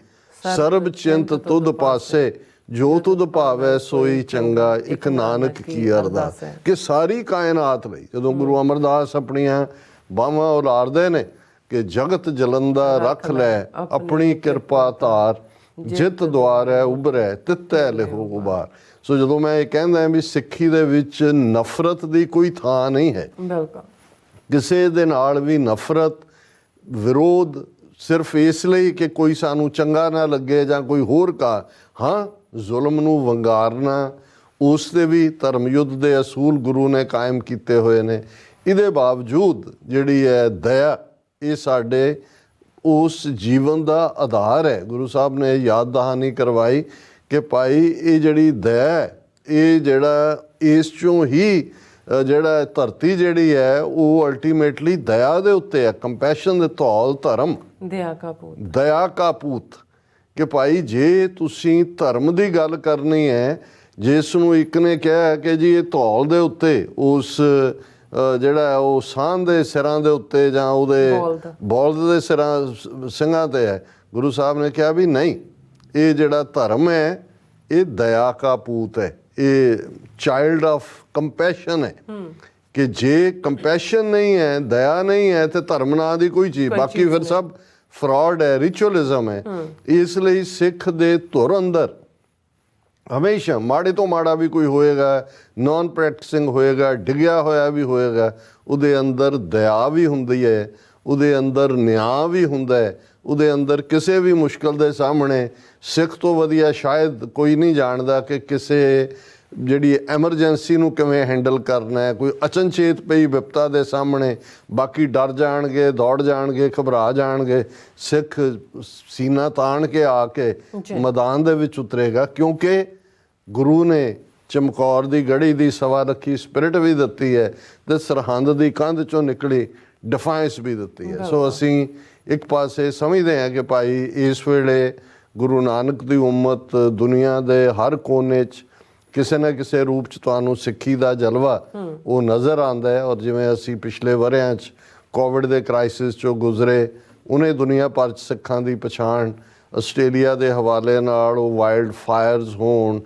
ਸਰਬ ਚਿੰਤ ਤੁਧ ਪਾਸੇ, ਜੋ ਤੁਧ ਭਾਵੈ ਸੋਈ ਚੰਗਾ, ਇੱਕ ਨਾਨਕ ਕੀ ਅਰਦਾਸ। ਕਿ ਸਾਰੀ ਕਾਇਨਾਤ ਲਈ ਜਦੋਂ ਗੁਰੂ ਅਮਰਦਾਸ ਆਪਣੀਆਂ ਬਾਹਾਂ ਉਲਾਰਦੇ ਨੇ ਕਿ ਜਗਤ ਜਲੰਦਾ ਰੱਖ ਲੈ ਆਪਣੀ ਕਿਰਪਾ ਧਾਰ, ਜਿਤ ਦੁਆਰੈ ਉਭਰੈ ਤਿੱਤੈ ਲਿਹੋ ਉਬਾਰ। ਸੋ ਜਦੋਂ ਮੈਂ ਇਹ ਕਹਿੰਦਾ ਵੀ ਸਿੱਖੀ ਦੇ ਵਿੱਚ ਨਫ਼ਰਤ ਦੀ ਕੋਈ ਥਾਂ ਨਹੀਂ ਹੈ। ਕਿਸੇ ਦੇ ਨਾਲ ਵੀ ਨਫ਼ਰਤ, ਵਿਰੋਧ ਸਿਰਫ ਇਸ ਲਈ ਕਿ ਕੋਈ ਸਾਨੂੰ ਚੰਗਾ ਨਾ ਲੱਗੇ ਜਾਂ ਕੋਈ ਹੋਰ ਕਾ। ਹਾਂ, ਜ਼ੁਲਮ ਨੂੰ ਵੰਗਾਰਨਾ, ਉਸ ਦੇ ਵੀ ਧਰਮ ਯੁੱਧ ਦੇ ਅਸੂਲ ਗੁਰੂ ਨੇ ਕਾਇਮ ਕੀਤੇ ਹੋਏ ਨੇ। ਇਹਦੇ ਬਾਵਜੂਦ ਜਿਹੜੀ ਹੈ ਦਇਆ, ਇਹ ਸਾਡੇ ਉਸ ਜੀਵਨ ਦਾ ਆਧਾਰ ਹੈ। ਗੁਰੂ ਸਾਹਿਬ ਨੇ ਯਾਦ ਦਹਾਨੀ ਕਰਵਾਈ ਕਿ ਭਾਈ ਇਹ ਜਿਹੜੀ ਦਇਆ, ਇਹ ਜਿਹੜਾ ਇਸ ਚੋਂ ਹੀ ਜਿਹੜਾ ਧਰਤੀ ਜਿਹੜੀ ਹੈ ਉਹ ਅਲਟੀਮੇਟਲੀ ਦਇਆ ਦੇ ਉੱਤੇ ਹੈ। ਕੰਪੈਸ਼ਨ ਦੇ ਧੌਲ ਧਰਮ, ਦਇਆ ਕਾ ਪੂਤ। ਕਿ ਭਾਈ ਜੇ ਤੁਸੀਂ ਧਰਮ ਦੀ ਗੱਲ ਕਰਨੀ ਹੈ, ਜਿਸ ਨੂੰ ਇੱਕ ਨੇ ਕਿਹਾ ਕਿ ਜੀ ਇਹ ਧੌਲ ਦੇ ਉੱਤੇ ਉਸ ਜਿਹੜਾ ਉਹ ਸਾਂਝ ਦੇ ਸਿਰਾਂ ਦੇ ਉੱਤੇ ਜਾਂ ਉਹਦੇ ਬੌਲਦ ਦੇ ਸਿੰਘਾਂ ਤੇ ਹੈ, ਗੁਰੂ ਸਾਹਿਬ ਨੇ ਕਿਹਾ ਵੀ ਨਹੀਂ, ਇਹ ਜਿਹੜਾ ਧਰਮ ਹੈ ਇਹ ਦਇਆ ਕਾ ਪੂਤ ਹੈ, ਇਹ ਚਾਈਲਡ ਆਫ ਕੰਪੈਸ਼ਨ ਹੈ। ਕਿ ਜੇ ਕੰਪੈਸ਼ਨ ਨਹੀਂ ਹੈ, ਦਇਆ ਨਹੀਂ ਹੈ ਤੇ ਧਰਮ ਨਾਂ ਦੀ ਕੋਈ ਚੀਜ਼, ਬਾਕੀ ਫਿਰ ਸਭ ਫਰਾਡ ਹੈ, ਰਿਚੁਅਲਿਜ਼ਮ ਹੈ। ਇਸ ਲਈ ਸਿੱਖ ਦੇ ਧੁਰ ਅੰਦਰ ਹਮੇਸ਼ਾ ਮਾੜੇ ਤੋਂ ਮਾੜਾ ਵੀ ਕੋਈ ਹੋਏਗਾ, ਨੌਨ ਪ੍ਰੈਕਟਿਸਿੰਗ ਹੋਏਗਾ, ਡਿੱਗਿਆ ਹੋਇਆ ਵੀ ਹੋਏਗਾ, ਉਹਦੇ ਅੰਦਰ ਦਇਆ ਵੀ ਹੁੰਦੀ ਹੈ, ਉਹਦੇ ਅੰਦਰ ਨਿਆਂ ਵੀ ਹੁੰਦਾ ਹੈ, ਉਹਦੇ ਅੰਦਰ ਕਿਸੇ ਵੀ ਮੁਸ਼ਕਲ ਦੇ ਸਾਹਮਣੇ ਸਿੱਖ ਤੋਂ ਵਧੀਆ ਸ਼ਾਇਦ ਕੋਈ ਨਹੀਂ ਜਾਣਦਾ ਕਿ ਕਿਸੇ ਜਿਹੜੀ ਐਮਰਜੈਂਸੀ ਨੂੰ ਕਿਵੇਂ ਹੈਂਡਲ ਕਰਨਾ ਹੈ। ਕੋਈ ਅਚਨਚੇਤ ਪਈ ਵਿਪਤਾ ਦੇ ਸਾਹਮਣੇ ਬਾਕੀ ਡਰ ਜਾਣਗੇ, ਦੌੜ ਜਾਣਗੇ, ਘਬਰਾ ਜਾਣਗੇ, ਸਿੱਖ ਸੀਨਾ ਤਾਣ ਕੇ ਆ ਕੇ ਮੈਦਾਨ ਦੇ ਵਿੱਚ ਉਤਰੇਗਾ, ਕਿਉਂਕਿ ਗੁਰੂ ਨੇ ਚਮਕੌਰ ਦੀ ਗੜੀ ਦੀ ਸਵਾ ਲੱਖੀ ਸਪਿਰਿਟ ਵੀ ਦਿੱਤੀ ਹੈ ਤੇ ਸਰਹੰਦ ਦੀ ਕੰਧ ਚੋਂ ਨਿਕਲੀ ਡਿਫਾਈਂਸ ਵੀ ਦਿੱਤੀ ਹੈ। ਸੋ ਅਸੀਂ ਇੱਕ ਪਾਸੇ ਸਮਝਦੇ ਹਾਂ ਕਿ ਭਾਈ ਇਸ ਵੇਲੇ ਗੁਰੂ ਨਾਨਕ ਦੀ ਉਮਤ ਦੁਨੀਆ ਦੇ ਹਰ ਕੋਨੇ 'ਚ ਕਿਸੇ ਨਾ ਕਿਸੇ ਰੂਪ 'ਚ ਤੁਹਾਨੂੰ ਸਿੱਖੀ ਦਾ ਜਲਵਾ ਉਹ ਨਜ਼ਰ ਆਉਂਦਾ ਹੈ। ਔਰ ਜਿਵੇਂ ਅਸੀਂ ਪਿਛਲੇ ਵਰ੍ਹਿਆਂ 'ਚ ਕੋਵਿਡ ਦੇ ਕ੍ਰਾਈਸਿਸ 'ਚੋਂ ਗੁਜ਼ਰੇ, ਉਹਨੇ ਦੁਨੀਆ ਭਰ 'ਚ ਸਿੱਖਾਂ ਦੀ ਪਛਾਣ ਆਸਟ੍ਰੇਲੀਆ ਦੇ ਹਵਾਲੇ ਨਾਲ, ਉਹ ਵਾਈਲਡ ਫਾਇਰਸ ਹੋਣ,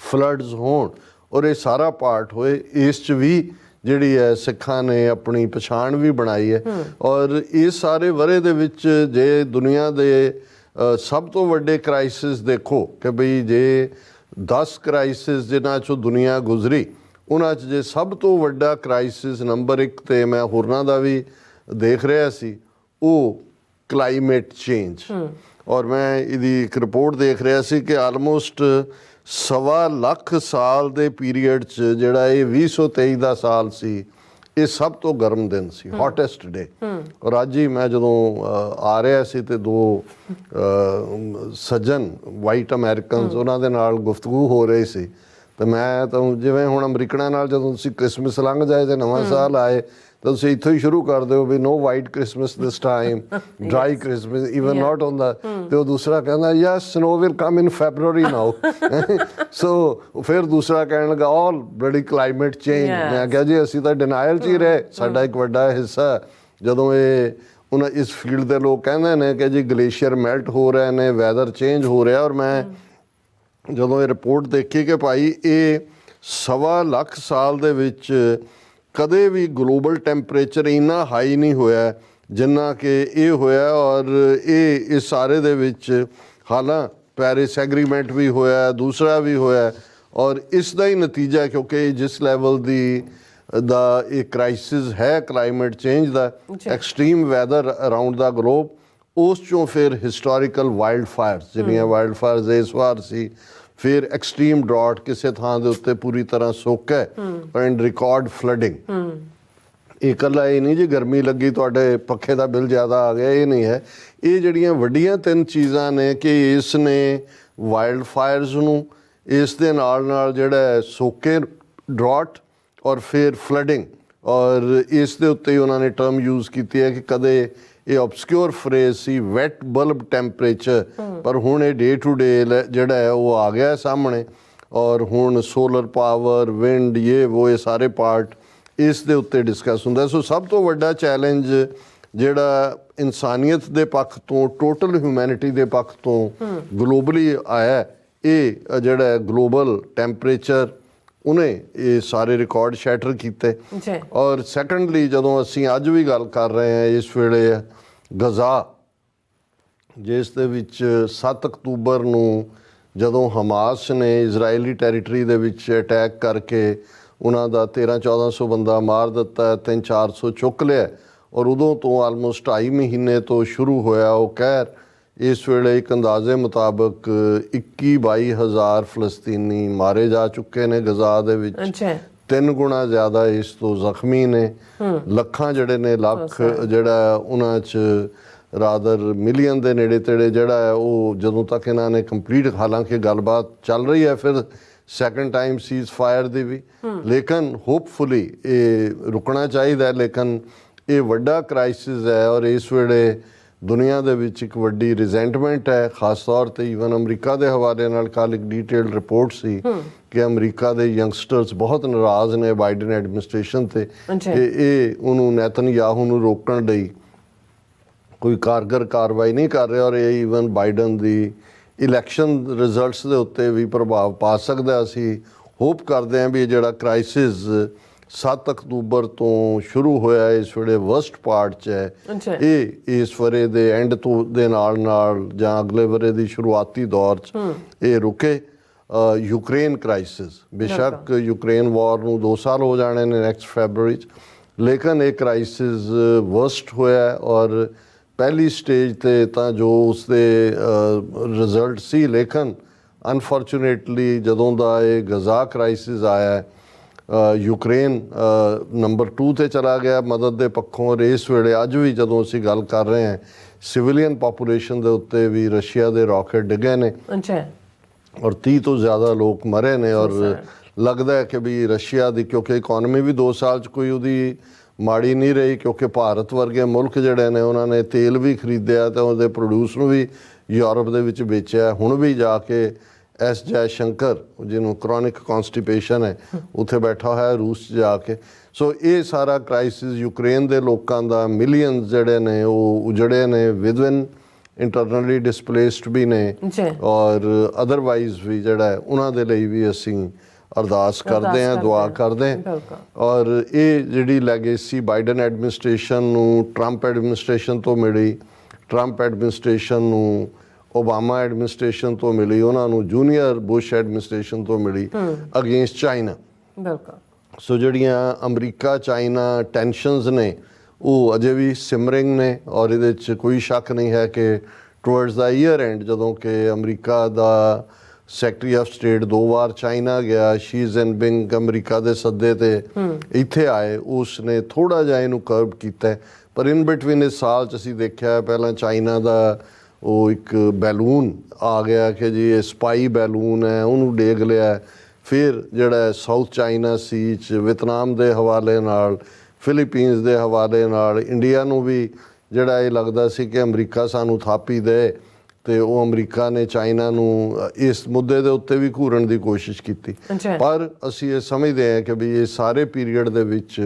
ਫਲੱਡਸ ਹੋਣ, ਔਰ ਇਹ ਸਾਰਾ ਪਾਰਟ ਹੋਏ, ਇਸ 'ਚ ਵੀ ਜਿਹੜੀ ਹੈ ਸਿੱਖਾਂ ਨੇ ਆਪਣੀ ਪਛਾਣ ਵੀ ਬਣਾਈ ਹੈ। ਔਰ ਇਸ ਸਾਰੇ ਵਰ੍ਹੇ ਦੇ ਵਿੱਚ ਜੇ ਦੁਨੀਆ ਦੇ ਸਭ ਤੋਂ ਵੱਡੇ ਕ੍ਰਾਈਸਿਸ ਦੇਖੋ ਕਿ ਬਈ ਜੇ 10 ਕ੍ਰਾਈਸਿਸ ਜਿਨ੍ਹਾਂ 'ਚੋਂ ਦੁਨੀਆ ਗੁਜ਼ਰੀ, ਉਹਨਾਂ 'ਚ ਜੇ ਸਭ ਤੋਂ ਵੱਡਾ ਕ੍ਰਾਈਸਿਸ ਨੰਬਰ 1 ਤੇ ਮੈਂ ਹੋਰਨਾਂ ਦਾ ਵੀ ਦੇਖ ਰਿਹਾ ਸੀ, ਉਹ ਕਲਾਈਮੇਟ ਚੇਂਜ। ਔਰ ਮੈਂ ਇਹਦੀ ਇੱਕ ਰਿਪੋਰਟ ਦੇਖ ਰਿਹਾ ਸੀ ਕਿ ਆਲਮੋਸਟ 1.25 ਲੱਖ ਸਾਲ ਦੇ ਪੀਰੀਅਡ 'ਚ ਜਿਹੜਾ ਇਹ 2023 ਦਾ ਸਾਲ ਸੀ, ਇਹ ਸਭ ਤੋਂ ਗਰਮ ਦਿਨ ਸੀ, ਹੌਟੈਸਟ ਡੇ। ਔਰ ਅੱਜ ਹੀ ਮੈਂ ਜਦੋਂ ਆ ਰਿਹਾ ਸੀ ਤੇ ਦੋ ਸੱਜਣ ਵਾਈਟ ਅਮਰੀਕਨਸ, ਉਹਨਾਂ ਦੇ ਨਾਲ ਗੁਫ਼ਤਗੂ ਹੋ ਰਹੀ ਸੀ ਤੇ ਮੈਂ ਤਾਂ ਜਿਵੇਂ ਹੁਣ ਅਮਰੀਕਨਾਂ ਨਾਲ ਜਦੋਂ ਤੁਸੀਂ ਕ੍ਰਿਸਮਸ ਲੰਘ ਜਾਏ ਤੇ ਨਵਾਂ ਸਾਲ ਆਏ ਤਾਂ ਤੁਸੀਂ ਇੱਥੋਂ ਹੀ ਸ਼ੁਰੂ ਕਰ ਦਿਓ we no white Christmas this time, dry Christmas even not ਹੁੰਦਾ। ਤੇ ਉਹ ਦੂਸਰਾ ਕਹਿੰਦਾ yes snow will come in February now. ਸੋ ਫਿਰ ਦੂਸਰਾ ਕਹਿਣ ਲੱਗਾ ਆਲ ਬਲਡੀ ਕਲਾਈਮੇਟ ਚੇਂਜ। ਮੈਂ ਕਿਹਾ ਜੀ ਅਸੀਂ ਤਾਂ ਡਿਨਾਇਲ 'ਚ ਹੀ ਰਹੇ, ਸਾਡਾ ਇੱਕ ਵੱਡਾ ਹਿੱਸਾ ਜਦੋਂ ਇਹ ਉਹਨਾਂ ਇਸ ਫੀਲਡ ਦੇ ਲੋਕ ਕਹਿੰਦੇ ਨੇ ਕਿ ਜੀ ਗਲੇਸ਼ੀਅਰ ਮੈਲਟ ਹੋ ਰਹੇ ਨੇ, ਵੈਦਰ ਚੇਂਜ ਹੋ ਰਿਹਾ। ਔਰ ਮੈਂ ਜਦੋਂ ਇਹ ਰਿਪੋਰਟ ਦੇਖੀ ਕਿ ਭਾਈ ਇਹ 1.25 ਲੱਖ ਸਾਲ ਦੇ ਵਿੱਚ ਕਦੇ ਵੀ ਗਲੋਬਲ ਟੈਂਪਰੇਚਰ ਇੰਨਾ ਹਾਈ ਨਹੀਂ ਹੋਇਆ ਜਿੰਨਾ ਕਿ ਇਹ ਹੋਇਆ। ਔਰ ਇਹ ਇਸ ਸਾਰੇ ਦੇ ਵਿੱਚ ਹਾਲਾਂ ਪੈਰਿਸ ਐਗਰੀਮੈਂਟ ਵੀ ਹੋਇਆ, ਦੂਸਰਾ ਵੀ ਹੋਇਆ, ਔਰ ਇਸ ਦਾ ਹੀ ਨਤੀਜਾ ਕਿਉਂਕਿ ਜਿਸ ਲੈਵਲ ਦਾ ਇਹ ਕ੍ਰਾਈਸਿਸ ਹੈ ਕਲਾਈਮੇਟ ਚੇਂਜ ਦਾ, ਐਕਸਟ੍ਰੀਮ ਵੈਦਰ ਅਰਾਊਂਡ ਦਾ ਗਲੋਬ, ਉਸ 'ਚੋਂ ਫਿਰ ਹਿਸਟੋਰੀਕਲ ਵਾਈਲਡ ਫਾਇਰਸ, ਜਿਹੜੀਆਂ ਵਾਈਲਡ ਫਾਇਰਸ ਇਸ ਵਾਰ ਸੀ, ਫਿਰ ਐਕਸਟ੍ਰੀਮ ਡਰਾਟ, ਕਿਸੇ ਥਾਂ ਦੇ ਉੱਤੇ ਪੂਰੀ ਤਰ੍ਹਾਂ ਸੋਕਾ ਐਂਡ ਰਿਕਾਰਡ ਫਲੱਡਿੰਗ। ਇਹ ਇਕੱਲਾ ਇਹ ਨਹੀਂ ਜੀ ਗਰਮੀ ਲੱਗੀ ਤੁਹਾਡੇ ਪੱਖੇ ਦਾ ਬਿੱਲ ਜ਼ਿਆਦਾ ਆ ਗਿਆ, ਇਹ ਨਹੀਂ ਹੈ। ਇਹ ਜਿਹੜੀਆਂ ਵੱਡੀਆਂ 3 ਚੀਜ਼ਾਂ ਨੇ ਕਿ ਇਸ ਨੇ ਵਾਈਲਡ ਫਾਇਰਸ ਨੂੰ, ਇਸ ਦੇ ਨਾਲ ਜਿਹੜਾ ਸੋਕੇ, ਡਰਾਟ ਔਰ ਫਿਰ ਫਲੱਡਿੰਗ, ਔਰ ਇਸ ਦੇ ਉੱਤੇ ਹੀ ਉਹਨਾਂ ਨੇ ਟਰਮ ਯੂਜ਼ ਕੀਤੀ ਹੈ ਕਿ ਕਦੇ ਇਹ ਆਬਸਕਿਓਰ ਫਰੇਜ਼ ਸੀ ਵੈਟ ਬਲਬ ਟੈਂਪਰੇਚਰ, ਪਰ ਹੁਣ ਇਹ ਡੇ ਟੂ ਡੇ ਜਿਹੜਾ ਹੈ ਉਹ ਆ ਗਿਆ ਸਾਹਮਣੇ। ਔਰ ਹੁਣ ਸੋਲਰ ਪਾਵਰ, ਵਿੰਡ, ਇਹ ਸਾਰੇ ਪਾਰਟ ਇਸ ਦੇ ਉੱਤੇ ਡਿਸਕਸ ਹੁੰਦਾ। ਸੋ ਸਭ ਤੋਂ ਵੱਡਾ ਚੈਲੰਜ ਜਿਹੜਾ ਇਨਸਾਨੀਅਤ ਦੇ ਪੱਖ ਤੋਂ, ਟੋਟਲ ਹਿਊਮੈਨਿਟੀ ਦੇ ਪੱਖ ਤੋਂ ਗਲੋਬਲੀ ਆਇਆ, ਇਹ ਜਿਹੜਾ ਗਲੋਬਲ ਟੈਂਪਰੇਚਰ, ਉਹਨੇ ਇਹ ਸਾਰੇ ਰਿਕਾਰਡ ਸ਼ੈਟਰ ਕੀਤੇ। ਔਰ ਸੈਕੰਡਲੀ ਜਦੋਂ ਅਸੀਂ ਅੱਜ ਵੀ ਗੱਲ ਕਰ ਰਹੇ ਹਾਂ ਇਸ ਵੇਲੇ ਗਜ਼ਾ, ਜਿਸ ਦੇ ਵਿੱਚ 7 ਅਕਤੂਬਰ ਨੂੰ ਜਦੋਂ ਹਮਾਸ ਨੇ ਇਜ਼ਰਾਈਲੀ ਟੈਰੀਟਰੀ ਦੇ ਵਿੱਚ ਅਟੈਕ ਕਰਕੇ ਉਹਨਾਂ ਦਾ 1300-1400 ਬੰਦਾ ਮਾਰ ਦਿੱਤਾ, 300-400 ਚੁੱਕ ਲਿਆ। ਔਰ ਉਦੋਂ ਤੋਂ ਆਲਮੋਸਟ 2.5 ਮਹੀਨੇ ਤੋਂ ਸ਼ੁਰੂ ਹੋਇਆ ਉਹ ਕਹਿਰ। ਇਸ ਵੇਲੇ ਇੱਕ ਅੰਦਾਜ਼ੇ ਮੁਤਾਬਕ 21-22 ਹਜ਼ਾਰ ਫਲਸਤੀਨੀ ਮਾਰੇ ਜਾ ਚੁੱਕੇ ਨੇ ਗਜ਼ਾ ਦੇ ਵਿੱਚ, 3 ਗੁਣਾ ਜ਼ਿਆਦਾ ਇਸ ਤੋਂ ਜ਼ਖਮੀ ਨੇ, ਲੱਖਾਂ ਜਿਹੜੇ ਨੇ, ਲੱਖ ਜਿਹੜਾ ਉਹਨਾਂ 'ਚ ਰਾਦਰ ਮਿਲੀਅਨ ਦੇ ਨੇੜੇ ਤੇੜੇ ਜਿਹੜਾ ਹੈ ਉਹ ਜਦੋਂ ਤੱਕ ਇਹਨਾਂ ਨੇ ਕੰਪਲੀਟ, ਹਾਲਾਂਕਿ ਗੱਲਬਾਤ ਚੱਲ ਰਹੀ ਹੈ ਫਿਰ ਸੈਕੰਡ ਟਾਈਮ ਸੀਜ਼ ਫਾਇਰ ਦੀ ਵੀ, ਲੇਕਿਨ ਹੋਪਫੁਲੀ ਇਹ ਰੁਕਣਾ ਚਾਹੀਦਾ। ਲੇਕਿਨ ਇਹ ਵੱਡਾ ਕ੍ਰਾਈਸਿਸ ਹੈ ਔਰ ਇਸ ਵੇਲੇ ਦੁਨੀਆ ਦੇ ਵਿੱਚ ਇੱਕ ਵੱਡੀ ਰਿਜ਼ੈਂਟਮੈਂਟ ਹੈ, ਖਾਸ ਤੌਰ 'ਤੇ ਈਵਨ ਅਮਰੀਕਾ ਦੇ ਹਵਾਲੇ ਨਾਲ ਕੱਲ੍ਹ ਇੱਕ ਡੀਟੇਲਡ ਰਿਪੋਰਟ ਸੀ ਕਿ ਅਮਰੀਕਾ ਦੇ ਯੰਗਸਟਰਸ ਬਹੁਤ ਨਾਰਾਜ਼ ਨੇ ਬਾਈਡਨ ਐਡਮਿਨਿਸਟ੍ਰੇਸ਼ਨ 'ਤੇ ਕਿ ਇਹ ਉਹਨੂੰ ਨੈਤਨਯਾਹੂ ਨੂੰ ਰੋਕਣ ਲਈ ਕੋਈ ਕਾਰਗਰ ਕਾਰਵਾਈ ਨਹੀਂ ਕਰ ਰਿਹਾ। ਔਰ ਇਹ ਈਵਨ ਬਾਈਡਨ ਦੀ ਇਲੈਕਸ਼ਨ ਰਿਜ਼ਲਟਸ ਦੇ ਉੱਤੇ ਵੀ ਪ੍ਰਭਾਵ ਪਾ ਸਕਦਾ। ਅਸੀਂ ਹੋਪ ਕਰਦੇ ਹਾਂ ਵੀ ਇਹ ਜਿਹੜਾ ਕ੍ਰਾਈਸਿਸ 7 ਅਕਤੂਬਰ ਤੋਂ ਸ਼ੁਰੂ ਹੋਇਆ ਇਸ ਵੇਲੇ ਵਰਸਟ ਪਾਰਟ 'ਚ ਹੈ, ਇਹ ਇਸ ਵਰੇ ਦੇ ਐਂਡ ਤੋਂ ਦੇ ਨਾਲ ਜਾਂ ਅਗਲੇ ਵਰੇ ਦੀ ਸ਼ੁਰੂਆਤੀ ਦੌਰ 'ਚ ਇਹ ਰੁਕੇ। ਯੂਕਰੇਨ ਕ੍ਰਾਈਸਿਸ, ਬੇਸ਼ੱਕ ਯੂਕਰੇਨ ਵਾਰ ਨੂੰ 2 ਸਾਲ ਹੋ ਜਾਣੇ ਨੇ ਨੈਕਸਟ ਫੈਬਰੂਰੀ 'ਚ, ਲੇਕਿਨ ਇਹ ਕ੍ਰਾਈਸਿਸ ਵਰਸਟ ਹੋਇਆ। ਔਰ ਪਹਿਲੀ ਸਟੇਜ 'ਤੇ ਤਾਂ ਜੋ ਉਸਦੇ ਰਿਜ਼ਲਟ ਸੀ, ਲੇਕਿਨ ਅਨਫੋਰਚੂਨੇਟਲੀ ਜਦੋਂ ਦਾ ਇਹ ਗਜ਼ਾ ਕ੍ਰਾਈਸਿਸ ਆਇਆ, ਯੂਕਰੇਨ ਨੰਬਰ 2 ਤੇ ਚਲਾ ਗਿਆ ਮਦਦ ਦੇ ਪੱਖੋਂ। ਔਰ ਇਸ ਵੇਲੇ ਅੱਜ ਵੀ ਜਦੋਂ ਅਸੀਂ ਗੱਲ ਕਰ ਰਹੇ ਹਾਂ, ਸਿਵਿਲੀਅਨ ਪਾਪੂਲੇਸ਼ਨ ਦੇ ਉੱਤੇ ਵੀ ਰਸ਼ੀਆ ਦੇ ਰਾਕਟ ਡਿੱਗੇ ਨੇ ਅੱਛਾ, ਔਰ 30 ਤੋਂ ਜ਼ਿਆਦਾ ਲੋਕ ਮਰੇ ਨੇ। ਔਰ ਲੱਗਦਾ ਹੈ ਕਿ ਵੀ ਰਸ਼ੀਆ ਦੀ, ਕਿਉਂਕਿ ਇਕਨੋਮੀ ਵੀ 2 ਸਾਲ 'ਚ ਕੋਈ ਉਹਦੀ ਮਾੜੀ ਨਹੀਂ ਰਹੀ, ਕਿਉਂਕਿ ਭਾਰਤ ਵਰਗੇ ਮੁਲਕ ਜਿਹੜੇ ਨੇ ਉਹਨਾਂ ਨੇ ਤੇਲ ਵੀ ਖਰੀਦਿਆ ਤੇ ਉਹਦੇ ਪ੍ਰੋਡਿਊਸ ਨੂੰ ਵੀ ਯੂਰਪ ਦੇ ਵਿੱਚ ਵੇਚਿਆ। ਹੁਣ ਵੀ ਜਾ ਕੇ ਐਸ ਜੈ ਸ਼ੰਕਰ, ਜਿਹਨੂੰ ਕ੍ਰੋਨਿਕ ਕੌਨਸਟੀਪੇਸ਼ਨ ਹੈ, ਉੱਥੇ ਬੈਠਾ ਹੋਇਆ ਰੂਸ 'ਚ ਜਾ ਕੇ। ਸੋ ਇਹ ਸਾਰਾ ਕ੍ਰਾਈਸਿਸ ਯੂਕਰੇਨ ਦੇ ਲੋਕਾਂ ਦਾ, ਮਿਲੀਅਨਸ ਜਿਹੜੇ ਨੇ ਉਹ ਉਜੜੇ ਨੇ, ਵਿਦਨ ਇੰਟਰਨਲੀ ਡਿਸਪਲੇਸਡ ਵੀ ਨੇ ਔਰ ਅਦਰਵਾਈਜ਼ ਵੀ ਜਿਹੜਾ ਉਹਨਾਂ ਦੇ ਲਈ ਵੀ ਅਸੀਂ ਅਰਦਾਸ ਕਰਦੇ ਹਾਂ, ਦੁਆ ਕਰਦੇ ਹਾਂ। ਔਰ ਇਹ ਜਿਹੜੀ ਲੈਗੇਸੀ ਬਾਈਡਨ ਐਡਮਿਨਿਸਟ੍ਰੇਸ਼ਨ ਨੂੰ ਟਰੰਪ ਐਡਮਿਨਿਸਟ੍ਰੇਸ਼ਨ ਤੋਂ ਮਿਲੀ, ਟਰੰਪ ਐਡਮਿਨਿਸਟ੍ਰੇਸ਼ਨ ਨੂੰ ਓਬਾਮਾ ਐਡਮਿਨਿਸਟ੍ਰੇਸ਼ਨ ਤੋਂ ਮਿਲੀ, ਉਹਨਾਂ ਨੂੰ ਜੂਨੀਅਰ ਬੁਸ਼ ਐਡਮਿਨਿਸਟ੍ਰੇਸ਼ਨ ਤੋਂ ਮਿਲੀ ਅਗੇਂਸਟ ਚਾਈਨਾ। ਸੋ ਜਿਹੜੀਆਂ ਅਮਰੀਕਾ ਚਾਈਨਾ ਟੈਂਸ਼ਨਸ ਨੇ ਉਹ ਅਜੇ ਵੀ ਸਿਮਰਿੰਗ ਨੇ। ਔਰ ਇਹਦੇ 'ਚ ਕੋਈ ਸ਼ੱਕ ਨਹੀਂ ਹੈ ਕਿ ਟੁਵਰਡਸ ਦਾ ਈਅਰ ਐਂਡ, ਜਦੋਂ ਕਿ ਅਮਰੀਕਾ ਦਾ ਸੈਕਟਰੀ ਆਫ ਸਟੇਟ 2 ਵਾਰ ਚਾਈਨਾ ਗਿਆ, ਸ਼ੀ ਜਿਨਪਿੰਗ ਅਮਰੀਕਾ ਦੇ ਸੱਦੇ ਤੇ ਇੱਥੇ ਆਏ, ਉਸ ਨੇ ਥੋੜ੍ਹਾ ਜਿਹਾ ਇਹਨੂੰ ਕਰਬ ਕੀਤਾ। ਪਰ ਇਨ ਬਿਟਵੀਨ ਇਸ ਸਾਲ 'ਚ ਅਸੀਂ ਦੇਖਿਆ, ਪਹਿਲਾਂ ਚਾਈਨਾ ਦਾ ਉਹ ਇੱਕ ਬੈਲੂਨ ਆ ਗਿਆ ਕਿ ਜੀ ਇਹ ਸਪਾਈ ਬੈਲੂਨ ਹੈ, ਉਹਨੂੰ ਡੇਗ ਲਿਆ। ਫਿਰ ਜਿਹੜਾ ਸਾਊਥ ਚਾਈਨਾ ਸੀ 'ਚ ਵੀਅਤਨਾਮ ਦੇ ਹਵਾਲੇ ਨਾਲ, ਫਿਲੀਪੀਨਸ ਦੇ ਹਵਾਲੇ ਨਾਲ, ਇੰਡੀਆ ਨੂੰ ਵੀ ਜਿਹੜਾ ਇਹ ਲੱਗਦਾ ਸੀ ਕਿ ਅਮਰੀਕਾ ਸਾਨੂੰ ਥਾਪੀ ਦੇ, ਤੇ ਉਹ ਅਮਰੀਕਾ ਨੇ ਚਾਈਨਾ ਨੂੰ ਇਸ ਮੁੱਦੇ ਦੇ ਉੱਤੇ ਵੀ ਘੂਰਨ ਦੀ ਕੋਸ਼ਿਸ਼ ਕੀਤੀ। ਪਰ ਅਸੀਂ ਇਹ ਸਮਝਦੇ ਹਾਂ ਕਿ ਵੀ ਇਹ ਸਾਰੇ ਪੀਰੀਅਡ ਦੇ ਵਿੱਚ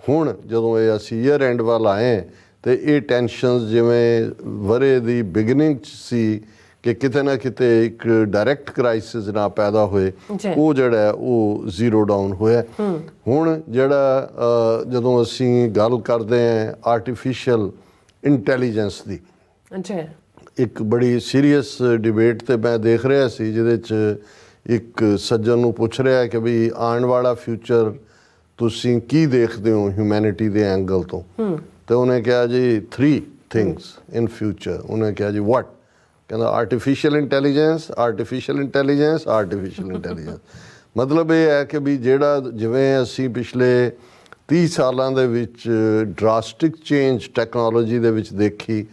ਹੁਣ ਜਦੋਂ ਇਹ ਅਸੀਂ ਈਅਰ ਐਂਡ ਵੱਲ ਆਏ ਤੇ ਇਹ ਟੈਨਸ਼ਨਸ ਜਿਵੇਂ ਵਰੇ ਦੀ ਬਿਗਨਿੰਗ 'ਚ ਸੀ ਕਿ ਕਿਤੇ ਨਾ ਕਿਤੇ ਇੱਕ ਡਾਇਰੈਕਟ ਕ੍ਰਾਈਸਿਸ ਨਾ ਪੈਦਾ ਹੋਏ, ਉਹ ਜਿਹੜਾ ਉਹ ਜ਼ੀਰੋ ਡਾਊਨ ਹੋਇਆ। ਹੁਣ ਜਿਹੜਾ ਜਦੋਂ ਅਸੀਂ ਗੱਲ ਕਰਦੇ ਹਾਂ ਆਰਟੀਫਿਸ਼ੀਅਲ ਇੰਟੈਲੀਜੈਂਸ ਦੀ, ਇੱਕ ਬੜੀ ਸੀਰੀਅਸ ਡਿਬੇਟ ਤੇ ਮੈਂ ਦੇਖ ਰਿਹਾ ਸੀ, ਜਿਹਦੇ 'ਚ ਇੱਕ ਸੱਜਣ ਨੂੰ ਪੁੱਛ ਰਿਹਾ ਕਿ ਵੀ ਆਉਣ ਵਾਲਾ ਫਿਊਚਰ ਤੁਸੀਂ ਕੀ ਦੇਖਦੇ ਹੋ ਹਿਊਮੈਨਿਟੀ ਦੇ ਐਂਗਲ ਤੋਂ। ਤੇ ਉਹਨੇ ਕਿਹਾ ਜੀ 3 ਥਿੰਗਸ ਇਨ ਫਿਊਚਰ। ਉਹਨੇ ਕਿਹਾ ਜੀ ਵਾਟ? ਕਹਿੰਦਾ artificial intelligence, artificial intelligence, artificial intelligence. ਮਤਲਬ ਇਹ ਹੈ ਕਿ ਵੀ ਜਿਹੜਾ ਜਿਵੇਂ ਅਸੀਂ ਪਿਛਲੇ 30 ਸਾਲਾਂ ਦੇ ਵਿੱਚ ਡਰਾਸਟਿਕ ਚੇਂਜ ਟੈਕਨੋਲੋਜੀ ਦੇ ਵਿੱਚ ਦੇਖੀ,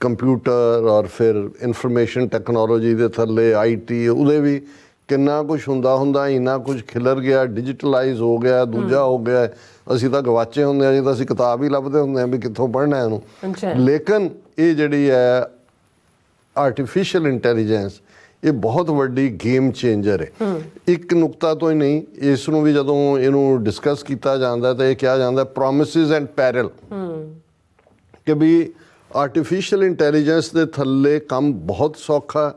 ਕੰਪਿਊਟਰ ਔਰ ਫਿਰ ਇਨਫੋਰਮੇਸ਼ਨ ਟੈਕਨੋਲੋਜੀ ਦੇ ਥੱਲੇ IT, ਉਹਦੇ ਵੀ ਕਿੰਨਾ ਕੁਛ ਹੁੰਦਾ ਇੰਨਾ ਕੁਛ ਖਿਲਰ ਗਿਆ, ਡਿਜੀਟਲਾਈਜ਼ ਹੋ ਗਿਆ, ਦੂਜਾ ਹੋ ਗਿਆ। ਅਸੀਂ ਤਾਂ ਗਵਾਚੇ ਹੁੰਦੇ ਹਾਂ ਜੀ, ਤਾਂ ਅਸੀਂ ਕਿਤਾਬ ਹੀ ਲੱਭਦੇ ਹੁੰਦੇ ਹਾਂ ਵੀ ਕਿੱਥੋਂ ਪੜ੍ਹਨਾ ਇਹਨੂੰ। ਲੇਕਿਨ ਇਹ ਜਿਹੜੀ ਹੈ ਆਰਟੀਫਿਸ਼ੀਅਲ ਇੰਟੈਲੀਜੈਂਸ, ਇਹ ਬਹੁਤ ਵੱਡੀ ਗੇਮ ਚੇਂਜਰ ਹੈ। ਇੱਕ ਨੁਕਤਾ ਤੋਂ ਹੀ ਨਹੀਂ, ਇਸ ਨੂੰ ਵੀ ਜਦੋਂ ਇਹਨੂੰ ਡਿਸਕਸ ਕੀਤਾ ਜਾਂਦਾ ਤਾਂ ਇਹ ਕਿਹਾ ਜਾਂਦਾ ਪ੍ਰੋਮਿਸਿਸ ਐਂਡ ਪੈਰਲ, ਕਿ ਵੀ ਆਰਟੀਫਿਸ਼ੀਅਲ ਇੰਟੈਲੀਜੈਂਸ ਦੇ ਥੱਲੇ ਕੰਮ ਬਹੁਤ ਸੌਖਾ,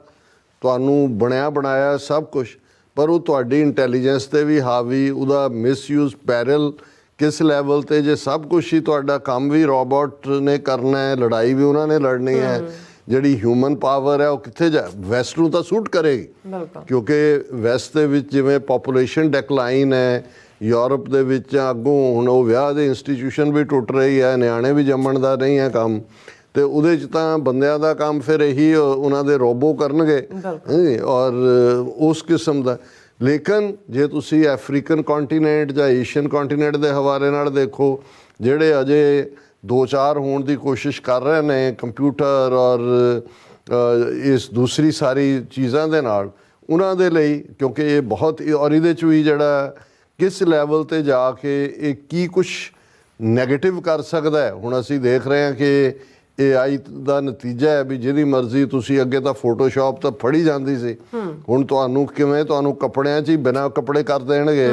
ਤੁਹਾਨੂੰ ਬਣਿਆ ਬਣਾਇਆ ਸਭ ਕੁਝ, ਪਰ ਉਹ ਤੁਹਾਡੀ ਇੰਟੈਲੀਜੈਂਸ 'ਤੇ ਵੀ ਹਾਵੀ, ਉਹਦਾ ਮਿਸਯੂਜ਼ ਪੈਰਲ ਕਿਸ ਲੈਵਲ 'ਤੇ, ਜੇ ਸਭ ਕੁਛ ਹੀ ਤੁਹਾਡਾ ਕੰਮ ਵੀ ਰੋਬੋਟ ਨੇ ਕਰਨਾ ਹੈ, ਲੜਾਈ ਵੀ ਉਹਨਾਂ ਨੇ ਲੜਨੀ ਹੈ, ਜਿਹੜੀ ਹਿਊਮਨ ਪਾਵਰ ਹੈ ਉਹ ਕਿੱਥੇ ਵੈਸਟ ਨੂੰ ਤਾਂ ਸੂਟ ਕਰੇਗੀ, ਕਿਉਂਕਿ ਵੈਸਟ ਦੇ ਵਿੱਚ ਜਿਵੇਂ ਪੋਪੂਲੇਸ਼ਨ ਡਿਕਲਾਈਨ ਹੈ, ਯੂਰਪ ਦੇ ਵਿੱਚ ਅੱਗੋਂ ਹੁਣ ਉਹ ਵਿਆਹ ਦੇ ਇੰਸਟੀਟਿਊਸ਼ਨ ਵੀ ਟੁੱਟ ਰਹੀ ਹੈ, ਨਿਆਣੇ ਵੀ ਜੰਮਣ ਦਾ ਨਹੀਂ ਹੈ ਕੰਮ, ਤੇ ਉਹਦੇ 'ਚ ਤਾਂ ਬੰਦਿਆਂ ਦਾ ਕੰਮ ਫਿਰ ਇਹੀ ਉਹਨਾਂ ਦੇ ਰੋਬੋ ਕਰਨਗੇ ਔਰ ਉਸ ਕਿਸਮ ਦਾ। ਲੇਕਿਨ ਜੇ ਤੁਸੀਂ ਅਫਰੀਕਨ ਕੰਟੀਨੈਂਟ ਜਾਂ ਏਸ਼ੀਅਨ ਕੰਟੀਨੈਂਟ ਦੇ ਹਵਾਲੇ ਨਾਲ ਦੇਖੋ, ਜਿਹੜੇ ਅਜੇ 2-4 ਹੋਣ ਦੀ ਕੋਸ਼ਿਸ਼ ਕਰ ਰਹੇ ਨੇ ਕੰਪਿਊਟਰ ਔਰ ਇਸ ਦੂਸਰੀ ਸਾਰੀ ਚੀਜ਼ਾਂ ਦੇ ਨਾਲ, ਉਹਨਾਂ ਦੇ ਲਈ ਕਿਉਂਕਿ ਇਹ ਬਹੁਤ, ਔਰ ਇਹਦੇ 'ਚ ਵੀ ਜਿਹੜਾ ਕਿਸ ਲੈਵਲ 'ਤੇ ਜਾ ਕੇ ਇਹ ਕੀ ਕੁਛ ਨੈਗੇਟਿਵ ਕਰ ਸਕਦਾ ਹੈ। ਹੁਣ ਅਸੀਂ ਦੇਖ ਰਹੇ ਹਾਂ ਕਿ AI ਦਾ ਨਤੀਜਾ ਹੈ ਵੀ ਜਿਹਦੀ ਮਰਜ਼ੀ ਤੁਸੀਂ, ਅੱਗੇ ਤਾਂ ਫੋਟੋਸ਼ਾਪ ਤਾਂ ਫੜੀ ਜਾਂਦੀ ਸੀ, ਹੁਣ ਤੁਹਾਨੂੰ ਕਿਵੇਂ ਤੁਹਾਨੂੰ ਕੱਪੜਿਆਂ 'ਚ ਹੀ ਬਿਨਾਂ ਕੱਪੜੇ ਕਰ ਦੇਣਗੇ,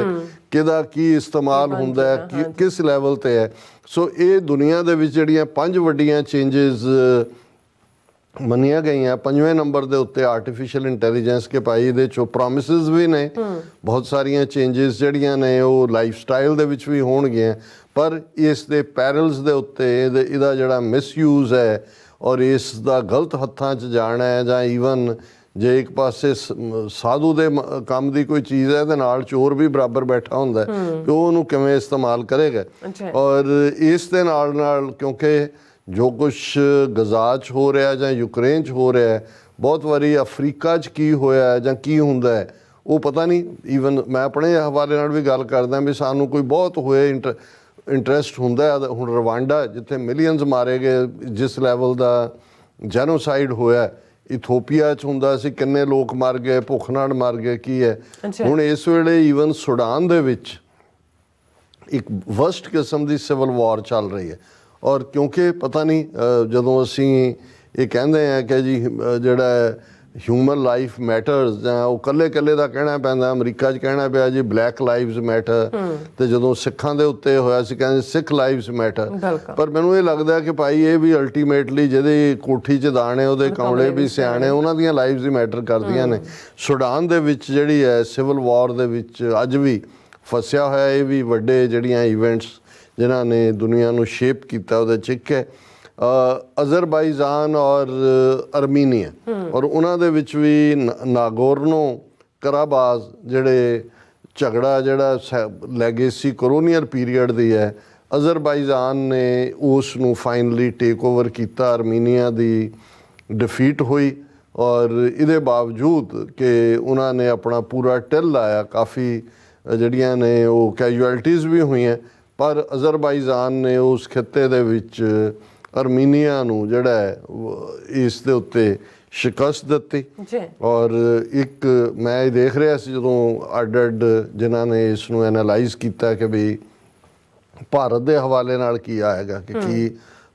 ਕਿਹਦਾ ਕੀ ਇਸਤੇਮਾਲ ਹੁੰਦਾ ਹੈ, ਕਿਸ ਲੈਵਲ 'ਤੇ ਹੈ। ਸੋ ਇਹ ਦੁਨੀਆ ਦੇ ਵਿੱਚ ਜਿਹੜੀਆਂ 5 ਵੱਡੀਆਂ ਚੇਂਜਸ ਮੰਨੀਆਂ ਗਈਆਂ, 5ਵੇਂ ਨੰਬਰ ਦੇ ਉੱਤੇ ਆਰਟੀਫਿਸ਼ੀਅਲ ਇੰਟੈਲੀਜੈਂਸ ਕੇ ਭਾਈ ਇਹਦੇ 'ਚੋਂ ਪ੍ਰੋਮਿਸਿਸ ਵੀ ਨੇ, ਬਹੁਤ ਸਾਰੀਆਂ ਚੇਂਜਸ ਜਿਹੜੀਆਂ ਨੇ ਉਹ ਲਾਈਫ ਸਟਾਈਲ ਦੇ ਵਿੱਚ ਵੀ ਹੋਣਗੀਆਂ, ਪਰ ਇਸ ਦੇ ਪੈਰਲਸ ਦੇ ਉੱਤੇ ਇਹਦਾ ਜਿਹੜਾ ਮਿਸਯੂਜ਼ ਹੈ ਔਰ ਇਸ ਦਾ ਗਲਤ ਹੱਥਾਂ 'ਚ ਜਾਣਾ ਹੈ, ਜਾਂ ਈਵਨ ਜੇ ਇੱਕ ਪਾਸੇ ਸਾਧੂ ਦੇ ਕੰਮ ਦੀ ਕੋਈ ਚੀਜ਼ ਹੈ ਤੇ ਨਾਲ ਚੋਰ ਵੀ ਬਰਾਬਰ ਬੈਠਾ ਹੁੰਦਾ ਕਿ ਉਹ ਉਹਨੂੰ ਕਿਵੇਂ ਇਸਤੇਮਾਲ ਕਰੇਗਾ। ਔਰ ਇਸ ਦੇ ਨਾਲ ਕਿਉਂਕਿ ਜੋ ਕੁਛ ਗਜ਼ਾ 'ਚ ਹੋ ਰਿਹਾ ਜਾਂ ਯੂਕਰੇਨ 'ਚ ਹੋ ਰਿਹਾ, ਬਹੁਤ ਵਾਰੀ ਅਫਰੀਕਾ 'ਚ ਕੀ ਹੋਇਆ ਜਾਂ ਕੀ ਹੁੰਦਾ ਹੈ ਉਹ ਪਤਾ ਨਹੀਂ। ਈਵਨ ਮੈਂ ਆਪਣੇ ਹਵਾਲੇ ਨਾਲ ਵੀ ਗੱਲ ਕਰਦਾ ਵੀ ਸਾਨੂੰ ਕੋਈ ਬਹੁਤ ਹੋਏ ਇੰਟਰਸਟ ਹੁੰਦਾ ਹੈ। ਹੁਣ ਰਵਾਂਡਾ ਜਿੱਥੇ ਮਿਲੀਅਨਸ ਮਾਰੇ ਗਏ, ਜਿਸ ਲੈਵਲ ਦਾ ਜੈਨੋਸਾਈਡ ਹੋਇਆ, ਇਥੋਪੀਆ 'ਚ ਹੁੰਦਾ ਸੀ ਕਿੰਨੇ ਲੋਕ ਮਰ ਗਏ, ਭੁੱਖ ਨਾਲ ਮਰ ਗਏ, ਕੀ ਹੈ। ਹੁਣ ਇਸ ਵੇਲੇ ਈਵਨ ਸੁਡਾਨ ਦੇ ਵਿੱਚ ਇੱਕ ਵਰਸਟ ਕਿਸਮ ਦੀ ਸਿਵਲ ਵਾਰ ਚੱਲ ਰਹੀ ਹੈ। ਔਰ ਕਿਉਂਕਿ ਪਤਾ ਨਹੀਂ ਜਦੋਂ ਅਸੀਂ ਇਹ ਕਹਿੰਦੇ ਹਾਂ ਕਿ ਜੀ ਜਿਹੜਾ ਹਿਊਮਨ ਲਾਈਫ ਮੈਟਰਸ, ਜਾਂ ਉਹ ਇਕੱਲੇ ਦਾ ਕਹਿਣਾ ਪੈਂਦਾ। ਅਮਰੀਕਾ 'ਚ ਕਹਿਣਾ ਪਿਆ ਜੀ ਬਲੈਕ ਲਾਈਵਸ ਮੈਟਰ, ਤੇ ਜਦੋਂ ਸਿੱਖਾਂ ਦੇ ਉੱਤੇ ਹੋਇਆ ਸੀ ਕਹਿੰਦੇ ਸਿੱਖ ਲਾਈਵਸ ਮੈਟਰ। ਪਰ ਮੈਨੂੰ ਇਹ ਲੱਗਦਾ ਕਿ ਭਾਈ ਇਹ ਵੀ ਅਲਟੀਮੇਟਲੀ ਜਿਹਦੀ ਕੋਠੀ 'ਚ ਦਾਣੇ ਉਹਦੇ ਕੌਲੇ ਵੀ ਸਿਆਣੇ, ਉਹਨਾਂ ਦੀਆਂ ਲਾਈਵਸ ਹੀ ਮੈਟਰ ਕਰਦੀਆਂ ਨੇ। ਸੁਡਾਨ ਦੇ ਵਿੱਚ ਜਿਹੜੀ ਹੈ ਸਿਵਲ ਵਾਰ ਦੇ ਵਿੱਚ ਅੱਜ ਵੀ ਫਸਿਆ ਹੋਇਆ। ਇਹ ਵੀ ਵੱਡੇ ਜਿਹੜੀਆਂ ਇਵੈਂਟਸ ਜਿਨ੍ਹਾਂ ਨੇ ਦੁਨੀਆ ਨੂੰ ਸ਼ੇਪ ਕੀਤਾ ਉਹਦੇ 'ਚ ਇੱਕ ਹੈ ਅਜ਼ਰਬਾਈਜਾਨ ਔਰ ਅਰਮੀਨੀਆ, ਔਰ ਉਹਨਾਂ ਦੇ ਵਿੱਚ ਵੀ ਨਾਗੋਰਨੋ ਕਰਾਬਾਜ਼ ਜਿਹੜੇ ਝਗੜਾ ਜਿਹੜਾ ਲੈਗੇਸੀ ਕੋਲੋਨੀਅਲ ਪੀਰੀਅਡ ਦੀ ਹੈ, ਅਜ਼ਰਬਾਈਜਾਨ ਨੇ ਉਸ ਨੂੰ ਫਾਈਨਲੀ ਟੇਕ ਓਵਰ ਕੀਤਾ। ਅਰਮੀਨੀਆ ਦੀ ਡਿਫੀਟ ਹੋਈ ਔਰ ਇਹਦੇ ਬਾਵਜੂਦ ਕਿ ਉਹਨਾਂ ਨੇ ਆਪਣਾ ਪੂਰਾ ਟਿਲ ਲਾਇਆ, ਕਾਫੀ ਜਿਹੜੀਆਂ ਨੇ ਉਹ ਕੈਜੁਅਲਟੀਜ਼ ਵੀ ਹੋਈਆਂ, ਪਰ ਅਜ਼ਰਬਾਈਜਾਨ ਨੇ ਉਸ ਖਿੱਤੇ ਦੇ ਵਿੱਚ ਅਰਮੀਨੀਆ ਨੂੰ ਜਿਹੜਾ ਹੈ ਇਸ ਦੇ ਉੱਤੇ ਸ਼ਿਕਸਤ ਦਿੱਤੀ। ਔਰ ਇੱਕ ਮੈਂ ਦੇਖ ਰਿਹਾ ਸੀ ਜਦੋਂ ਅੱਡ ਜਿਨ੍ਹਾਂ ਨੇ ਇਸ ਨੂੰ ਐਨਾਲਾਈਜ਼ ਕੀਤਾ ਕਿ ਵੀ ਭਾਰਤ ਦੇ ਹਵਾਲੇ ਨਾਲ ਕੀ ਆਏਗਾ, ਕਿ ਕੀ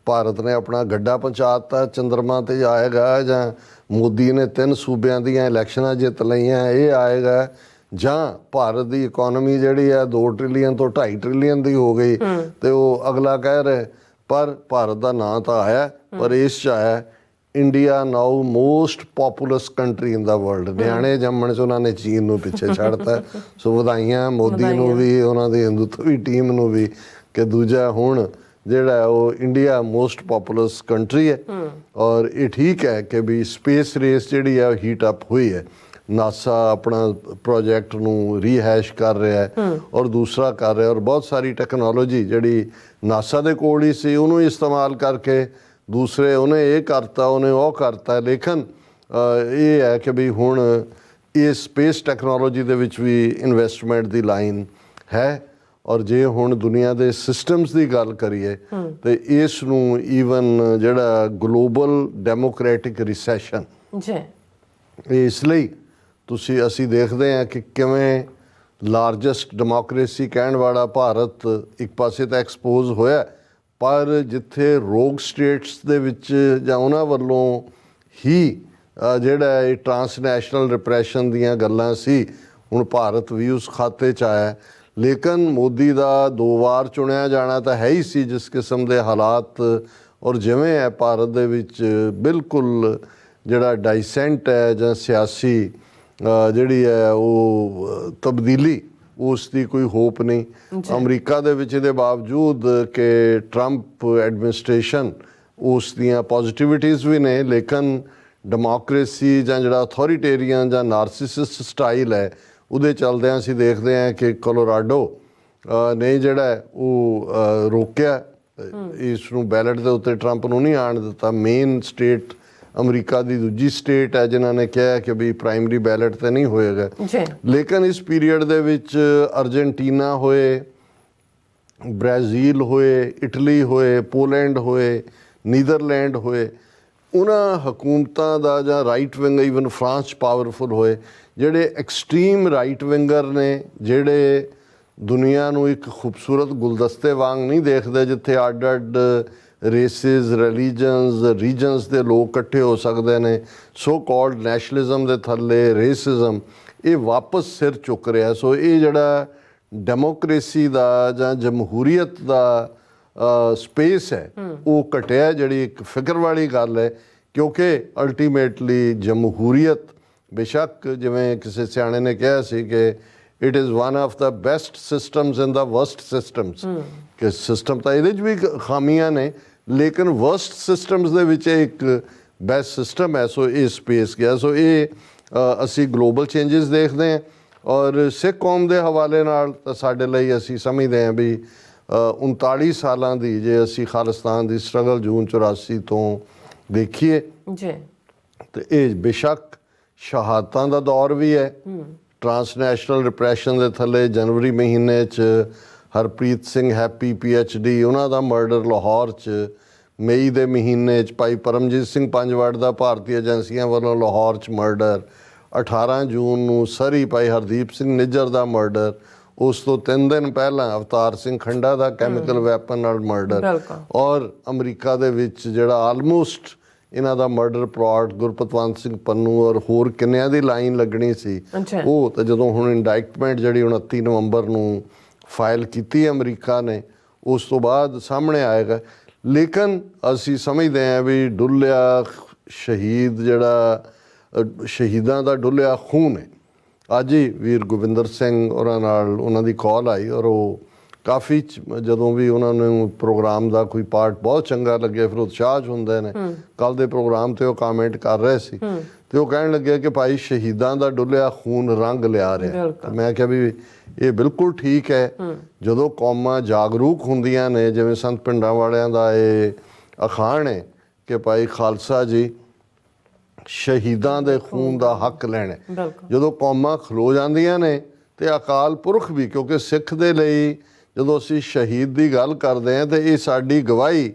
ਭਾਰਤ ਨੇ ਆਪਣਾ ਗੱਡਾ ਪਹੁੰਚਾਤਾ ਚੰਦਰਮਾ 'ਤੇ ਆਏਗਾ, ਜਾਂ ਮੋਦੀ ਨੇ 3 ਸੂਬਿਆਂ ਦੀਆਂ ਇਲੈਕਸ਼ਨਾਂ ਜਿੱਤ ਲਈਆਂ ਇਹ ਆਏਗਾ, ਜਾਂ ਭਾਰਤ ਦੀ ਇਕੋਨਮੀ ਜਿਹੜੀ ਹੈ 2 ਟ੍ਰਿਲੀਅਨ ਤੋਂ 2.5 ਟ੍ਰਿਲੀਅਨ ਦੀ ਹੋ ਗਈ ਤੇ ਉਹ ਅਗਲਾ ਕਹਿ ਰਿਹਾ। ਪਰ ਭਾਰਤ ਦਾ ਨਾਂ ਤਾਂ ਆਇਆ, ਪਰ ਇਸ 'ਚ ਆਇਆ ਇੰਡੀਆ ਨਾਓ ਮੋਸਟ ਪੋਪੂਲਸ ਕੰਟਰੀ ਇਨ ਦਾ ਵਰਲਡ। ਨਿਆਣੇ ਜੰਮਣ 'ਚ ਉਹਨਾਂ ਨੇ ਚੀਨ ਨੂੰ ਪਿੱਛੇ ਛੱਡਤਾ। ਸੋ ਵਧਾਈਆਂ ਮੋਦੀ ਨੂੰ ਵੀ, ਉਹਨਾਂ ਦੀ ਹਿੰਦੂਤਵੀ ਟੀਮ ਨੂੰ ਵੀ, ਕਿ ਦੂਜਾ ਹੁਣ ਜਿਹੜਾ ਉਹ ਇੰਡੀਆ ਮੋਸਟ ਪੋਪੂਲਸ ਕੰਟਰੀ ਹੈ। ਔਰ ਇਹ ਠੀਕ ਹੈ ਕਿ ਵੀ ਸਪੇਸ ਰੇਸ ਜਿਹੜੀ ਹੈ ਉਹ ਹੀਟ ਅਪ ਹੋਈ ਹੈ। ਨਾਸਾ ਆਪਣਾ ਪ੍ਰੋਜੈਕਟ ਨੂੰ ਰੀਹੈਸ਼ ਕਰ ਰਿਹਾ ਹੈ ਔਰ ਦੂਸਰਾ ਕਰ ਰਿਹਾ, ਔਰ ਬਹੁਤ ਸਾਰੀ ਟੈਕਨੋਲੋਜੀ ਜਿਹੜੀ ਨਾਸਾ ਦੇ ਕੋਲ ਹੀ ਸੀ ਉਹਨੂੰ ਇਸਤੇਮਾਲ ਕਰਕੇ ਦੂਸਰੇ ਉਹਨੇ ਇਹ ਕਰਤਾ, ਉਹਨੇ ਉਹ ਕਰਤਾ। ਲੇਕਿਨ ਇਹ ਹੈ ਕਿ ਵੀ ਹੁਣ ਇਹ ਸਪੇਸ ਟੈਕਨੋਲੋਜੀ ਦੇ ਵਿੱਚ ਵੀ ਇਨਵੈਸਟਮੈਂਟ ਦੀ ਲਾਈਨ ਹੈ। ਔਰ ਜੇ ਹੁਣ ਦੁਨੀਆ ਦੇ ਸਿਸਟਮਸ ਦੀ ਗੱਲ ਕਰੀਏ ਤੇ ਇਸ ਨੂੰ ਈਵਨ ਜਿਹੜਾ ਗਲੋਬਲ ਡੈਮੋਕ੍ਰੈਟਿਕ ਰਿਸੈਸ਼ਨ ਇਸ ਲਈ ਅਸੀਂ ਦੇਖਦੇ ਹਾਂ ਕਿ ਕਿਵੇਂ ਲਾਰਜੈਸਟ ਡੈਮੋਕ੍ਰੇਸੀ ਕਹਿਣ ਵਾਲਾ ਭਾਰਤ ਇੱਕ ਪਾਸੇ ਤਾਂ ਐਕਸਪੋਜ਼ ਹੋਇਆ, ਪਰ ਜਿੱਥੇ ਰੋਗ ਸਟੇਟਸ ਦੇ ਵਿੱਚ ਜਾਂ ਉਹਨਾਂ ਵੱਲੋਂ ਹੀ ਜਿਹੜਾ ਇਹ ਟਰਾਂਸਨੈਸ਼ਨਲ ਰਿਪਰੈਸ਼ਨ ਦੀਆਂ ਗੱਲਾਂ ਸੀ, ਹੁਣ ਭਾਰਤ ਵੀ ਉਸ ਖਾਤੇ 'ਚ ਆਇਆ। ਲੇਕਿਨ ਮੋਦੀ ਦਾ 2 ਵਾਰ ਚੁਣਿਆ ਜਾਣਾ ਤਾਂ ਹੈ ਹੀ ਸੀ, ਜਿਸ ਕਿਸਮ ਦੇ ਹਾਲਾਤ ਔਰ ਜਿਵੇਂ ਹੈ ਭਾਰਤ ਦੇ ਵਿੱਚ ਬਿਲਕੁਲ ਜਿਹੜਾ ਡਾਈਸੈਂਟ ਹੈ ਜਾਂ ਸਿਆਸੀ ਜਿਹੜੀ ਹੈ ਉਹ ਤਬਦੀਲੀ, ਉਸ ਦੀ ਕੋਈ ਹੋਪ ਨਹੀਂ। ਅਮਰੀਕਾ ਦੇ ਵਿੱਚ ਇਹਦੇ ਬਾਵਜੂਦ ਕਿ ਟਰੰਪ ਐਡਮਿਨਿਸਟ੍ਰੇਸ਼ਨ ਉਸ ਦੀਆਂ ਪੋਜ਼ਿਟਿਵਿਟੀਜ਼ ਵੀ ਨੇ, ਲੇਕਿਨ ਡੈਮੋਕ੍ਰੇਸੀ ਜਾਂ ਜਿਹੜਾ ਅਥੋਰੀਟੇਰੀਅਨ ਜਾਂ ਨਾਰਸਿਸਿਸਟ ਸਟਾਈਲ ਹੈ ਉਹਦੇ ਚੱਲਦਿਆਂ ਅਸੀਂ ਦੇਖਦੇ ਹਾਂ ਕਿ ਕੋਲੋਰਾਡੋ ਨੇ ਜਿਹੜਾ ਉਹ ਰੋਕਿਆ ਇਸ ਨੂੰ, ਬੈਲਟ ਦੇ ਉੱਤੇ ਟਰੰਪ ਨੂੰ ਨਹੀਂ ਆਉਣ ਦਿੱਤਾ। ਮੇਨ ਸਟੇਟ ਅਮਰੀਕਾ ਦੀ ਦੂਜੀ ਸਟੇਟ ਹੈ ਜਿਨ੍ਹਾਂ ਨੇ ਕਿਹਾ ਕਿ ਵੀ ਪ੍ਰਾਇਮਰੀ ਬੈਲਟ ਤੇ ਨਹੀਂ ਹੋਏਗਾ। ਲੇਕਿਨ ਇਸ ਪੀਰੀਅਡ ਦੇ ਵਿੱਚ ਅਰਜਨਟੀਨਾ ਹੋਏ, ਬ੍ਰਾਜ਼ੀਲ ਹੋਏ, ਇਟਲੀ ਹੋਏ, ਪੋਲੈਂਡ ਹੋਏ, ਨੀਦਰਲੈਂਡ ਹੋਏ, ਉਹਨਾਂ ਹਕੂਮਤਾਂ ਦਾ ਜਾਂ right wing, even France powerful ਹੋਏ, ਜਿਹੜੇ ਐਕਸਟ੍ਰੀਮ ਰਾਈਟ ਵਿੰਗਰ ਨੇ, ਜਿਹੜੇ ਦੁਨੀਆ ਨੂੰ ਇੱਕ ਖੂਬਸੂਰਤ ਗੁਲਦਸਤੇ ਵਾਂਗ ਨਹੀਂ ਦੇਖਦੇ ਜਿੱਥੇ ਅੱਡ-ਅੱਡ ਰੇਸਿਸ, ਰਿਲੀਜਨਸ, ਰੀਜਨਸ ਦੇ ਲੋਕ ਇਕੱਠੇ ਹੋ ਸਕਦੇ ਨੇ। ਸੋ ਕਾਲਡ ਨੈਸ਼ਨਲਿਜ਼ਮ ਦੇ ਥੱਲੇ ਰੇਸਿਜ਼ਮ ਇਹ ਵਾਪਸ ਸਿਰ ਚੁੱਕ ਰਿਹਾ। ਸੋ ਇਹ ਜਿਹੜਾ ਡੈਮੋਕ੍ਰੇਸੀ ਦਾ ਜਾਂ ਜਮਹੂਰੀਅਤ ਦਾ ਸਪੇਸ ਹੈ ਉਹ ਘਟਿਆ, ਜਿਹੜੀ ਇੱਕ ਫਿਕਰ ਵਾਲੀ ਗੱਲ ਹੈ, ਕਿਉਂਕਿ ਅਲਟੀਮੇਟਲੀ ਜਮਹੂਰੀਅਤ ਬੇਸ਼ੱਕ ਜਿਵੇਂ ਕਿਸੇ ਸਿਆਣੇ ਨੇ ਕਿਹਾ ਸੀ ਕਿ it is one of the best systems in the worst systems, ਕਿ ਸਿਸਟਮ ਤਾਂ ਇਹਦੇ 'ਚ ਵੀ ਖਾਮੀਆਂ ਨੇ, ਲੇਕਿਨ ਵਰਸਟ ਸਿਸਟਮਸ ਦੇ ਵਿੱਚ ਇੱਕ ਬੈਸਟ ਸਿਸਟਮ ਹੈ। ਸੋ ਇਹ ਸਪੇਸ ਗਿਆ। ਸੋ ਇਹ ਅਸੀਂ ਗਲੋਬਲ ਚੇਂਜਸ ਦੇਖਦੇ ਹਾਂ। ਔਰ ਸਿੱਖ ਕੌਮ ਦੇ ਹਵਾਲੇ ਨਾਲ ਤਾਂ ਸਾਡੇ ਲਈ ਅਸੀਂ ਸਮਝਦੇ ਹਾਂ ਵੀ 39 ਸਾਲਾਂ ਦੀ ਜੇ ਅਸੀਂ ਖਾਲਿਸਤਾਨ ਦੀ ਸਟਰਗਲ ਜੂਨ 84 ਤੋਂ ਦੇਖੀਏ ਤੇ ਇਹ ਬੇਸ਼ੱਕ ਸ਼ਹਾਦਤਾਂ ਦਾ ਦੌਰ ਵੀ ਹੈ। ਟਰਾਂਸਨੈਸ਼ਨਲ ਰਿਪਰੈਸ਼ਨ ਦੇ ਥੱਲੇ ਜਨਵਰੀ ਮਹੀਨੇ 'ਚ ਹਰਪ੍ਰੀਤ ਸਿੰਘ ਹੈਪੀ PhD ਉਹਨਾਂ ਦਾ ਮਰਡਰ ਲਾਹੌਰ 'ਚ, ਮਈ ਦੇ ਮਹੀਨੇ 'ਚ ਭਾਈ ਪਰਮਜੀਤ ਸਿੰਘ ਪੰਜਵੜ ਦਾ ਭਾਰਤੀ ਏਜੰਸੀਆਂ ਵੱਲੋਂ ਲਾਹੌਰ 'ਚ ਮਰਡਰ, 18 ਜੂਨ ਨੂੰ ਸਰੀ ਭਾਈ ਹਰਦੀਪ ਸਿੰਘ ਨਿੱਜਰ ਦਾ ਮਰਡਰ, ਉਸ ਤੋਂ 3 ਦਿਨ ਪਹਿਲਾਂ ਅਵਤਾਰ ਸਿੰਘ ਖੰਡਾ ਦਾ ਕੈਮੀਕਲ ਵੈਪਨ ਨਾਲ ਮਰਡਰ, ਔਰ ਅਮਰੀਕਾ ਦੇ ਵਿੱਚ ਜਿਹੜਾ ਆਲਮੋਸਟ ਇਹਨਾਂ ਦਾ ਮਰਡਰ ਪਲਾਟ ਗੁਰਪਤਵੰਤ ਸਿੰਘ ਪੰਨੂ ਔਰ ਹੋਰ ਕਿੰਨਿਆਂ ਦੀ ਲਾਈਨ ਲੱਗਣੀ ਸੀ, ਉਹ ਤਾਂ ਜਦੋਂ ਹੁਣ ਇੰਡਾਇਕਟਮੈਂਟ ਜਿਹੜੀ 29 ਨਵੰਬਰ ਨੂੰ ਫਾਈਲ ਕੀਤੀ ਅਮਰੀਕਾ ਨੇ, ਉਸ ਤੋਂ ਬਾਅਦ ਸਾਹਮਣੇ ਆਏਗਾ। ਲੇਕਿਨ ਅਸੀਂ ਸਮਝਦੇ ਹਾਂ ਵੀ ਡੁੱਲਿਆ ਸ਼ਹੀਦ ਜਿਹੜਾ ਸ਼ਹੀਦਾਂ ਦਾ ਡੁੱਲਿਆ ਖੂਨ ਹੈ। ਅੱਜ ਹੀ ਵੀਰ ਗੋਬਿੰਦਰ ਸਿੰਘ ਉਹਨਾਂ ਨਾਲ ਉਹਨਾਂ ਦੀ ਕਾਲ ਆਈ ਔਰ ਉਹ ਕਾਫੀ ਜਦੋਂ ਵੀ ਉਹਨਾਂ ਨੂੰ ਪ੍ਰੋਗਰਾਮ ਦਾ ਕੋਈ ਪਾਰਟ ਬਹੁਤ ਚੰਗਾ ਲੱਗਿਆ ਫਿਰ ਉਤਸ਼ਾਹ ਹੁੰਦੇ ਨੇ। ਕੱਲ ਦੇ ਪ੍ਰੋਗਰਾਮ ਤੇ ਉਹ ਕਮੈਂਟ ਕਰ ਰਹੇ ਸੀ ਤੇ ਉਹ ਕਹਿਣ ਲੱਗੇ ਕਿ ਭਾਈ ਸ਼ਹੀਦਾਂ ਦਾ ਡੁੱਲਿਆ ਖੂਨ ਰੰਗ ਲਿਆ ਰਿਹਾ। ਮੈਂ ਕਿਹਾ ਵੀ ਇਹ ਬਿਲਕੁਲ ਠੀਕ ਹੈ। ਜਦੋਂ ਕੌਮਾਂ ਜਾਗਰੂਕ ਹੁੰਦੀਆਂ ਨੇ, ਜਿਵੇਂ ਸੰਤ ਪਿੰਡਾਂ ਵਾਲਿਆਂ ਦਾ ਇਹ ਅਖਾਣ ਹੈ ਕਿ ਭਾਈ ਖਾਲਸਾ ਜੀ ਸ਼ਹੀਦਾਂ ਦੇ ਖੂਨ ਦਾ ਹੱਕ ਲੈਣਾ, ਜਦੋਂ ਕੌਮਾਂ ਖਲੋ ਜਾਂਦੀਆਂ ਨੇ ਤੇ ਅਕਾਲ ਪੁਰਖ ਵੀ, ਕਿਉਂਕਿ ਸਿੱਖ ਦੇ ਲਈ ਜਦੋਂ ਅਸੀਂ ਸ਼ਹੀਦ ਦੀ ਗੱਲ ਕਰਦੇ ਹਾਂ ਤੇ ਇਹ ਸਾਡੀ ਗਵਾਹੀ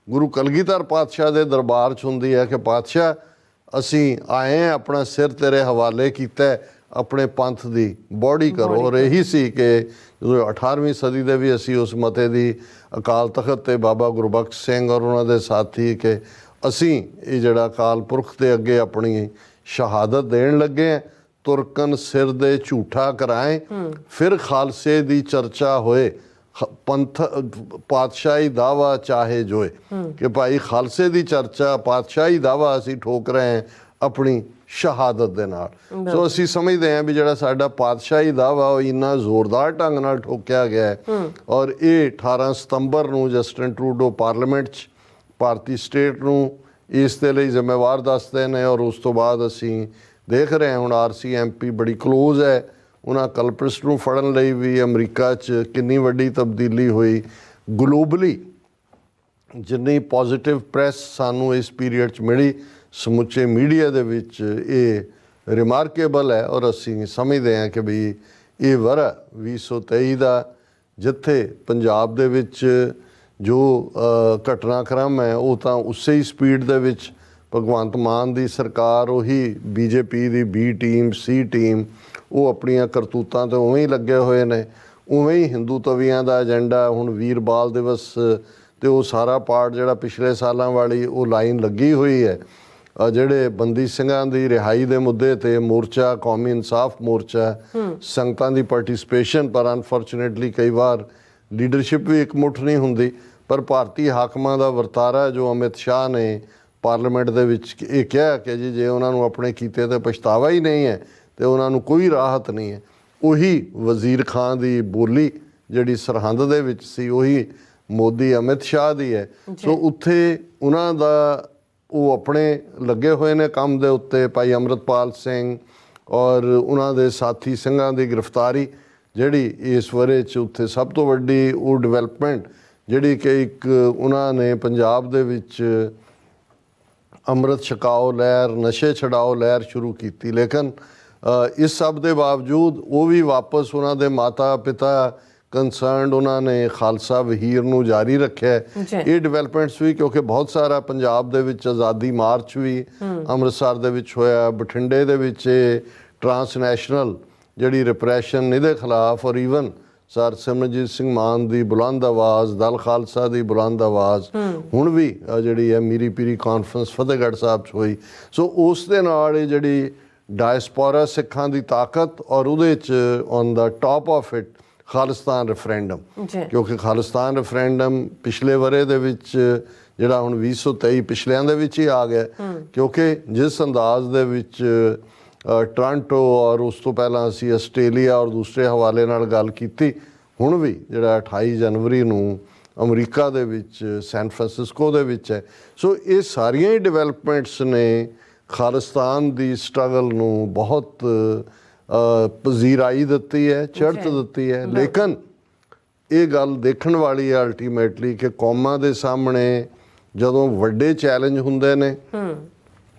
ਗੁਰੂ ਕਲਗੀਧਰ ਪਾਤਸ਼ਾਹ ਦੇ ਦਰਬਾਰ 'ਚ ਹੁੰਦੀ ਹੈ ਕਿ ਪਾਤਸ਼ਾਹ ਅਸੀਂ ਆਏ ਹਾਂ, ਆਪਣਾ ਸਿਰ ਤੇਰੇ ਹਵਾਲੇ ਕੀਤਾ, ਆਪਣੇ ਪੰਥ ਦੀ ਬੋਡੀ ਕਰੋ। ਔਰ ਇਹੀ ਸੀ ਕਿ ਜਦੋਂ 18ਵੀਂ ਸਦੀ ਦੇ ਵੀ ਅਸੀਂ ਉਸ ਮਤੇ ਦੀ ਅਕਾਲ ਤਖਤ ਤੇ ਬਾਬਾ ਗੁਰਬਖਸ਼ ਸਿੰਘ ਔਰ ਉਹਨਾਂ ਦੇ ਸਾਥੀ ਕਿ ਅਸੀਂ ਇਹ ਜਿਹੜਾ ਅਕਾਲ ਪੁਰਖ ਦੇ ਅੱਗੇ ਆਪਣੀ ਸ਼ਹਾਦਤ ਦੇਣ ਲੱਗੇ ਹਾਂ, ਤੁਰਕਨ ਸਿਰ ਦੇ ਝੂਠਾ ਕਰਾਏ, ਫਿਰ ਖਾਲਸੇ ਦੀ ਚਰਚਾ ਹੋਏ, ਪੰਥ ਪਾਤਸ਼ਾਹੀ ਦਾਵਾ ਚਾਹੇ ਜੋਏ, ਕਿ ਭਾਈ ਖਾਲਸੇ ਦੀ ਚਰਚਾ ਪਾਤਸ਼ਾਹੀ ਦਾਵਾ ਅਸੀਂ ਠੋਕ ਰਹੇ ਹਾਂ ਆਪਣੀ ਸ਼ਹਾਦਤ ਦੇ ਨਾਲ। ਸੋ ਅਸੀਂ ਸਮਝਦੇ ਹਾਂ ਵੀ ਜਿਹੜਾ ਸਾਡਾ ਪਾਤਸ਼ਾਹੀ ਦਾਵਾ ਉਹ ਇੰਨਾ ਜ਼ੋਰਦਾਰ ਢੰਗ ਨਾਲ ਠੋਕਿਆ ਗਿਆ ਹੈ। ਔਰ ਇਹ 18 ਸਤੰਬਰ ਨੂੰ ਜਸਟਿਨ ਟਰੂਡੋ ਪਾਰਲੀਮੈਂਟ 'ਚ ਭਾਰਤੀ ਸਟੇਟ ਨੂੰ ਇਸ ਦੇ ਲਈ ਜ਼ਿੰਮੇਵਾਰ ਦੱਸਦੇ ਨੇ। ਔਰ ਉਸ ਤੋਂ ਬਾਅਦ ਅਸੀਂ ਦੇਖ ਰਹੇ ਹਾਂ ਹੁਣ RCMP ਬੜੀ ਕਲੋਜ਼ ਹੈ, ਉਹਨਾਂ ਕਲਪਰਿਟਸ ਨੂੰ ਫੜਨ ਲਈ ਵੀ ਅਮਰੀਕਾ 'ਚ ਕਿੰਨੀ ਵੱਡੀ ਤਬਦੀਲੀ ਹੋਈ। ਗਲੋਬਲੀ ਜਿੰਨੀ ਪੋਜ਼ਿਟਿਵ ਪ੍ਰੈਸ ਸਾਨੂੰ ਇਸ ਪੀਰੀਅਡ 'ਚ ਮਿਲੀ ਸਮੁੱਚੇ ਮੀਡੀਆ ਦੇ ਵਿੱਚ, ਇਹ ਰਿਮਾਰਕੇਬਲ ਹੈ। ਔਰ ਅਸੀਂ ਸਮਝਦੇ ਹਾਂ ਕਿ ਵੀ ਇਹ ਵਰ੍ਹਾ 2023 ਦਾ ਜਿੱਥੇ ਪੰਜਾਬ ਦੇ ਵਿੱਚ ਜੋ ਘਟਨਾਕ੍ਰਮ ਹੈ ਉਹ ਤਾਂ ਉਸੇ ਹੀ ਸਪੀਡ ਦੇ ਵਿੱਚ ਭਗਵੰਤ ਮਾਨ ਦੀ ਸਰਕਾਰ, ਉਹੀ BJP ਦੀ B ਟੀਮ C ਟੀਮ, ਉਹ ਆਪਣੀਆਂ ਕਰਤੂਤਾਂ ਤੇ ਉਵੇਂ ਹੀ ਲੱਗੇ ਹੋਏ ਨੇ। ਉਵੇਂ ਹੀ ਹਿੰਦੂ ਤਵੀਆਂ ਦਾ ਏਜੰਡਾ, ਹੁਣ ਵੀਰ ਬਾਲ ਦਿਵਸ ਤੇ ਉਹ ਸਾਰਾ ਪਾਰਟ ਜਿਹੜਾ ਪਿਛਲੇ ਸਾਲਾਂ ਵਾਲੀ ਉਹ ਲਾਈਨ ਲੱਗੀ ਹੋਈ ਹੈ। ਜਿਹੜੇ ਬੰਦੀ ਸਿੰਘਾਂ ਦੀ ਰਿਹਾਈ ਦੇ ਮੁੱਦੇ ਤੇ ਮੋਰਚਾ, ਕੌਮੀ ਇਨਸਾਫ ਮੋਰਚਾ, ਸੰਗਤਾਂ ਦੀ ਪਾਰਟਿਸਪੇਸ਼ਨ, ਪਰ ਅਨਫੋਰਚੂਨੇਟਲੀ ਕਈ ਵਾਰ ਲੀਡਰਸ਼ਿਪ ਵੀ ਇਕਮੁੱਠ ਨਹੀਂ ਹੁੰਦੀ। ਪਰ ਭਾਰਤੀ ਹਾਕਮਾਂ ਦਾ ਵਰਤਾਰਾ ਜੋ ਅਮਿਤ ਸ਼ਾਹ ਨੇ ਪਾਰਲੀਮੈਂਟ ਦੇ ਵਿੱਚ ਇਹ ਕਿਹਾ ਕਿ ਜੀ ਜੇ ਉਹਨਾਂ ਨੂੰ ਆਪਣੇ ਕੀਤੇ ਤੇ ਪਛਤਾਵਾ ਹੀ ਨਹੀਂ ਹੈ ਤੇ ਉਹਨਾਂ ਨੂੰ ਕੋਈ ਰਾਹਤ ਨਹੀਂ ਹੈ। ਉਹੀ ਵਜ਼ੀਰ ਖਾਨ ਦੀ ਬੋਲੀ ਜਿਹੜੀ ਸਰਹੰਦ ਦੇ ਵਿੱਚ ਸੀ, ਉਹੀ ਮੋਦੀ ਅਮਿਤ ਸ਼ਾਹ ਦੀ ਹੈ। ਸੋ ਉੱਥੇ ਉਹਨਾਂ ਦਾ ਉਹ ਆਪਣੇ ਲੱਗੇ ਹੋਏ ਨੇ ਕੰਮ ਦੇ ਉੱਤੇ। ਭਾਈ ਅੰਮ੍ਰਿਤਪਾਲ ਸਿੰਘ ਔਰ ਉਹਨਾਂ ਦੇ ਸਾਥੀ ਸਿੰਘਾਂ ਦੀ ਗ੍ਰਿਫਤਾਰੀ ਜਿਹੜੀ ਇਸ ਵਰ੍ਹੇ 'ਚ ਉੱਥੇ ਸਭ ਤੋਂ ਵੱਡੀ ਉਹ ਡਿਵੈਲਪਮੈਂਟ ਜਿਹੜੀ ਕਿ ਇੱਕ ਉਹਨਾਂ ਨੇ ਪੰਜਾਬ ਦੇ ਵਿੱਚ ਅੰਮ੍ਰਿਤ ਛਕਾਓ ਲਹਿਰ, ਨਸ਼ੇ ਛਡਾਓ ਲਹਿਰ ਸ਼ੁਰੂ ਕੀਤੀ। ਲੇਕਿਨ ਇਸ ਸਭ ਦੇ ਬਾਵਜੂਦ ਉਹ ਵੀ ਵਾਪਸ ਉਹਨਾਂ ਦੇ ਮਾਤਾ ਪਿਤਾ ਕੰਸਰਨਡ ਉਹਨਾਂ ਨੇ ਖਾਲਸਾ ਵਹੀਰ ਨੂੰ ਜਾਰੀ ਰੱਖਿਆ। ਇਹ ਡਿਵੈਲਪਮੈਂਟਸ ਵੀ ਕਿਉਂਕਿ ਬਹੁਤ ਸਾਰਾ ਪੰਜਾਬ ਦੇ ਵਿੱਚ ਆਜ਼ਾਦੀ ਮਾਰਚ ਵੀ ਅੰਮ੍ਰਿਤਸਰ ਦੇ ਵਿੱਚ ਹੋਇਆ, ਬਠਿੰਡੇ ਦੇ ਵਿੱਚ ਟਰਾਂਸਨੈਸ਼ਨਲ ਜਿਹੜੀ ਰਿਪਰੈਸ਼ਨ ਇਹਦੇ ਖਿਲਾਫ, ਔਰ ਈਵਨ ਸਰ ਸਿਮਰਨਜੀਤ ਸਿੰਘ ਮਾਨ ਦੀ ਬੁਲੰਦ ਆਵਾਜ਼, ਦਲ ਖਾਲਸਾ ਦੀ ਬੁਲੰਦ ਆਵਾਜ਼ ਹੁਣ ਵੀ ਜਿਹੜੀ ਹੈ ਮੀਰੀ ਪੀਰੀ ਕਾਨਫਰੰਸ ਫਤਿਹਗੜ੍ਹ ਸਾਹਿਬ 'ਚ ਹੋਈ। ਸੋ ਉਸ ਦੇ ਨਾਲ ਇਹ ਜਿਹੜੀ ਡਾਇਸਪੋਰਾ ਸਿੱਖਾਂ ਦੀ ਤਾਕਤ, ਔਰ ਉਹਦੇ 'ਚ on the top of it Khalistan referendum, ਕਿਉਂਕਿ ਖਾਲਿਸਤਾਨ ਰੈਫਰੈਂਡਮ ਪਿਛਲੇ ਵਰ੍ਹੇ ਦੇ ਵਿੱਚ ਜਿਹੜਾ ਹੁਣ 2023 ਪਿਛਲਿਆਂ ਦੇ ਵਿੱਚ ਹੀ ਆ ਗਿਆ। ਕਿਉਂਕਿ ਜਿਸ ਅੰਦਾਜ਼ ਦੇ ਵਿੱਚ ਟੋਰਾਂਟੋ ਔਰ ਉਸ ਤੋਂ ਪਹਿਲਾਂ ਅਸੀਂ ਆਸਟ੍ਰੇਲੀਆ ਔਰ ਦੂਸਰੇ ਹਵਾਲੇ ਨਾਲ ਗੱਲ ਕੀਤੀ, ਹੁਣ ਵੀ ਜਿਹੜਾ 28 ਜਨਵਰੀ ਨੂੰ ਅਮਰੀਕਾ ਦੇ ਵਿੱਚ ਸੈਨ ਫਰਾਂਸਿਸਕੋ ਦੇ ਵਿੱਚ ਹੈ। ਸੋ ਇਹ ਸਾਰੀਆਂ ਹੀ ਡਿਵੈਲਪਮੈਂਟਸ ਨੇ ਖਾਲਿਸਤਾਨ ਦੀ ਸਟਰਗਲ ਨੂੰ ਬਹੁਤ ਪਜ਼ੀਰਾਈ ਦਿੱਤੀ ਹੈ, ਚੜ੍ਹਤ ਦਿੱਤੀ ਹੈ। ਲੇਕਿਨ ਇਹ ਗੱਲ ਦੇਖਣ ਵਾਲੀ ਹੈ ਅਲਟੀਮੇਟਲੀ ਕਿ ਕੌਮਾਂ ਦੇ ਸਾਹਮਣੇ ਜਦੋਂ ਵੱਡੇ ਚੈਲੰਜ ਹੁੰਦੇ ਨੇ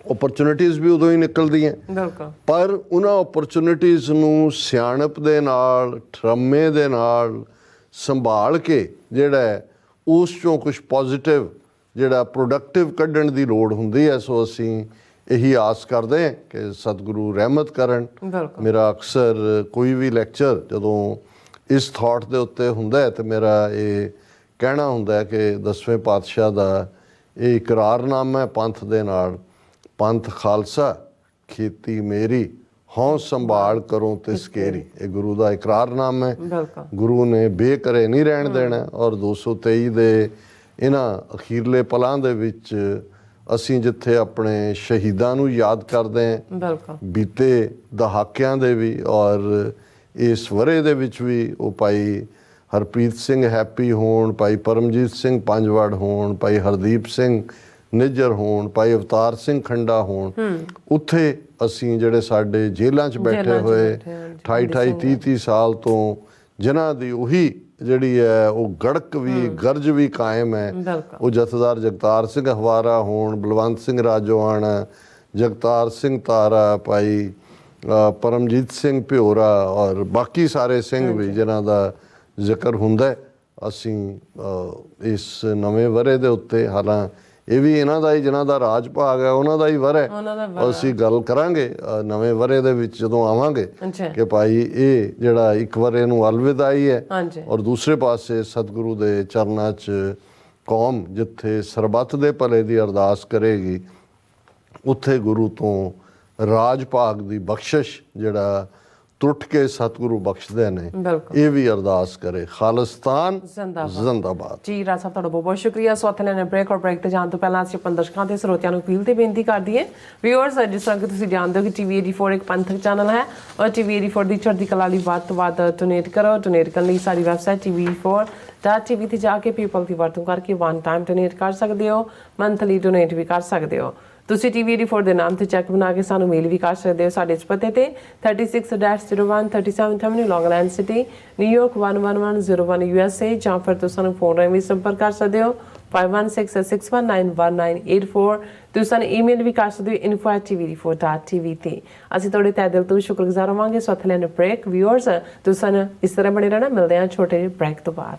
ਓਪਰਚੁਨਿਟੀਜ਼ ਵੀ ਉਦੋਂ ਹੀ ਨਿਕਲਦੀਆਂ, ਬਿਲਕੁਲ ਪਰ ਉਹਨਾਂ ਓਪਰਚੁਨਿਟੀਜ਼ ਨੂੰ ਸਿਆਣਪ ਦੇ ਨਾਲ, ਠਰਮੇ ਦੇ ਨਾਲ ਸੰਭਾਲ ਕੇ ਜਿਹੜਾ ਹੈ ਉਸ ਚੋਂ ਕੁਝ ਪੋਜ਼ਿਟਿਵ ਜਿਹੜਾ ਪ੍ਰੋਡਕਟਿਵ ਕੱਢਣ ਦੀ ਲੋੜ ਹੁੰਦੀ ਹੈ। ਸੋ ਅਸੀਂ ਇਹੀ ਆਸ ਕਰਦੇ ਹਾਂ ਕਿ ਸਤਿਗੁਰੂ ਰਹਿਮਤ ਕਰਨ। ਬਿਲਕੁਲ ਮੇਰਾ ਅਕਸਰ ਕੋਈ ਵੀ ਲੈਕਚਰ ਜਦੋਂ ਇਸ ਥਾਟ ਦੇ ਉੱਤੇ ਹੁੰਦਾ ਹੈ ਤੇ ਮੇਰਾ ਇਹ ਕਹਿਣਾ ਹੁੰਦਾ ਹੈ ਕਿ 10ਵੇਂ ਪਾਤਸ਼ਾਹ ਦਾ ਇਹ ਇਕਰਾਰਨਾਮਾ ਹੈ ਪੰਥ ਦੇ ਨਾਲ, ਪੰਥ ਖਾਲਸਾ ਖੇਤੀ ਮੇਰੀ, ਹਉ ਸੰਭਾਲ ਕਰੋ ਤਿਸ ਕੇਰੀ। ਇਹ ਗੁਰੂ ਦਾ ਇਕਰਾਰਨਾਮਾ ਹੈ। ਬਿਲਕੁਲ ਗੁਰੂ ਨੇ ਬੇਘਰੇ ਨਹੀਂ ਰਹਿਣ ਦੇਣਾ। ਔਰ 223 ਦੇ ਇਹਨਾਂ ਅਖੀਰਲੇ ਪਲਾਂ ਦੇ ਵਿੱਚ ਅਸੀਂ ਜਿੱਥੇ ਆਪਣੇ ਸ਼ਹੀਦਾਂ ਨੂੰ ਯਾਦ ਕਰਦੇ ਹਾਂ, ਬਿਲਕੁਲ ਬੀਤੇ ਦਹਾਕਿਆਂ ਦੇ ਵੀ ਔਰ ਇਸ ਵਰੇ ਦੇ ਵਿੱਚ ਵੀ, ਉਹ ਭਾਈ ਹਰਪ੍ਰੀਤ ਸਿੰਘ ਹੈਪੀ ਹੋਣ, ਭਾਈ ਪਰਮਜੀਤ ਸਿੰਘ ਪੰਜਵੜ ਹੋਣ, ਭਾਈ ਹਰਦੀਪ ਸਿੰਘ ਨਿੱਜਰ ਹੋਣ, ਭਾਈ ਅਵਤਾਰ ਸਿੰਘ ਖੰਡਾ ਹੋਣ, ਉੱਥੇ ਅਸੀਂ ਜਿਹੜੇ ਸਾਡੇ ਜੇਲ੍ਹਾਂ 'ਚ ਬੈਠੇ ਹੋਏ 28 30 ਸਾਲ ਤੋਂ ਜਿਨ੍ਹਾਂ ਦੀ ਉਹੀ ਜਿਹੜੀ ਹੈ ਉਹ ਗੜਕ ਵੀ ਗਰਜ ਵੀ ਕਾਇਮ ਹੈ। ਉਹ ਜਥੇਦਾਰ ਜਗਤਾਰ ਸਿੰਘ ਹਵਾਰਾ ਹੋਣ, ਬਲਵੰਤ ਸਿੰਘ ਰਾਜੋਆਣਾ, ਜਗਤਾਰ ਸਿੰਘ ਤਾਰਾ, ਭਾਈ ਪਰਮਜੀਤ ਸਿੰਘ ਭਿਓਰਾ ਔਰ ਬਾਕੀ ਸਾਰੇ ਸਿੰਘ ਵੀ ਜਿਨ੍ਹਾਂ ਦਾ ਜ਼ਿਕਰ ਹੁੰਦਾ ਹੈ। ਅਸੀਂ ਇਸ ਨਵੇਂ ਵਰੇ ਦੇ ਉੱਤੇ, ਹਾਲਾਂ ਇਹ ਵੀ ਇਹਨਾਂ ਦਾ ਹੀ ਜਿਨ੍ਹਾਂ ਦਾ ਰਾਜ ਭਾਗ ਹੈ ਉਹਨਾਂ ਦਾ ਹੀ ਵਰ ਹੈ, ਅਸੀਂ ਗੱਲ ਕਰਾਂਗੇ ਨਵੇਂ ਵਰੇ ਦੇ ਵਿੱਚ ਜਦੋਂ ਆਵਾਂਗੇ ਕਿ ਭਾਈ ਇਹ ਜਿਹੜਾ ਇੱਕ ਵਰੇ ਨੂੰ ਅਲਵਿਦਾਈ ਹੈ ਔਰ ਦੂਸਰੇ ਪਾਸੇ ਸਤਿਗੁਰੂ ਦੇ ਚਰਨਾਂ 'ਚ ਕੌਮ ਜਿੱਥੇ ਸਰਬੱਤ ਦੇ ਭਲੇ ਦੀ ਅਰਦਾਸ ਕਰੇਗੀ, ਉੱਥੇ ਗੁਰੂ ਤੋਂ ਰਾਜ ਭਾਗ ਦੀ ਬਖਸ਼ਿਸ਼ ਜਿਹੜਾ ਟੁੱਟ ਕੇ ਸਤਿਗੁਰੂ ਬਖਸ਼ਦੇ ਨੇ, ਇਹ ਵੀ ਅਰਦਾਸ ਕਰੇ। ਖਾਲਿਸਤਾਨ ਜ਼ਿੰਦਾਬਾਦ। ਜੀ ਰਾਜ ਸਾਹਿਬ ਤੁਹਾਡਾ ਬਹੁਤ ਬਹੁਤ ਸ਼ੁਕਰੀਆ। ਸੋ ਅਥਲੇ ਨੇ ਬ੍ਰੇਕ ਤੇ ਜਾਣ ਤੋਂ ਪਹਿਲਾਂ ਅਸੀਂ ਆਪਣੇ ਦਰਸ਼ਕਾਂ ਤੇ ਸਰੋਤਿਆਂ ਨੂੰ ਅਪੀਲ ਤੇ ਬੇਨਤੀ ਕਰਦੀ ਹੈ ਵਿਊਅਰਸ, ਜਿਸ ਤਰ੍ਹਾਂ ਕਿ ਤੁਸੀਂ ਜਾਣਦੇ ਹੋ ਕਿ ਟੀਵੀ 84 ਇੱਕ ਪੰਥਕ ਚੈਨਲ ਹੈ ਔਰ ਟੀਵੀ 84 ਦੀ ਚੜ੍ਹਦੀ ਕਲਾ ਲਈ ਵੱਧ ਤੋਂ ਵੱਧ ਡੋਨੇਟ ਕਰੋ। ਡੋਨੇਟ ਕਰਨ ਲਈ ਸਾਡੀ ਵੈਬਸਾਈਟ tv4.tv ਤੇ ਜਾ ਕੇ ਪੇਪਲ ਦੀ ਵਰਤੋਂ ਕਰਕੇ ਵਨ ਟਾਈਮ ਡੋਨੇਟ ਕਰ ਸਕਦੇ ਹੋ, ਮੰਥਲੀ ਡੋਨੇਟ ਵੀ ਕਰ ਸਕਦੇ ਹੋ। ਤੁਸੀਂ ਟੀਵੀ 84 ਦੇ ਨਾਮ ਤੇ ਚੈੱਕ ਬਣਾ ਕੇ ਸਾਨੂੰ ਮੇਲ ਵੀ ਕਰ ਸਕਦੇ ਹੋ ਸਾਡੇ ਇਸ ਪਤੇ ਤੇ 36-01 37 ਐਵਨਿਊ ਲੌਂਗ ਆਈਲੈਂਡ ਸਿਟੀ, ਨਿਊਯਾਰਕ 11101 USA, ਜਾਂ ਫਿਰ ਤੁਸੀਂ ਸਾਨੂੰ ਫੋਨ ਰਾਹੀਂ ਵੀ ਸੰਪਰਕ ਕਰ ਸਕਦੇ ਹੋ 5166191984। ਤੁਸੀਂ ਸਾਨੂੰ ਈਮੇਲ ਵੀ ਕਰ ਸਕਦੇ ਹੋ info@tv4.tv ਤੇ। ਅਸੀਂ ਤੁਹਾਡੇ ਤਹਿ ਦਿਲ ਤੋਂ ਸ਼ੁਕਰਗੁਜ਼ਾਰ ਹੋਵਾਂਗੇ। ਸੋ ਅਥਲੇ ਨੇ ਬ੍ਰੇਕ ਵਿਊਅਰਸ, ਤੁਸੀਂ ਸਾਨੂੰ ਇਸ ਤਰ੍ਹਾਂ ਬਣੇ ਰਹਿਣਾ। ਮਿਲਦੇ ਹਾਂ ਛੋਟੇ ਜਿਹੇ ਬ੍ਰੇਕ ਤੋਂ ਬਾਅਦ।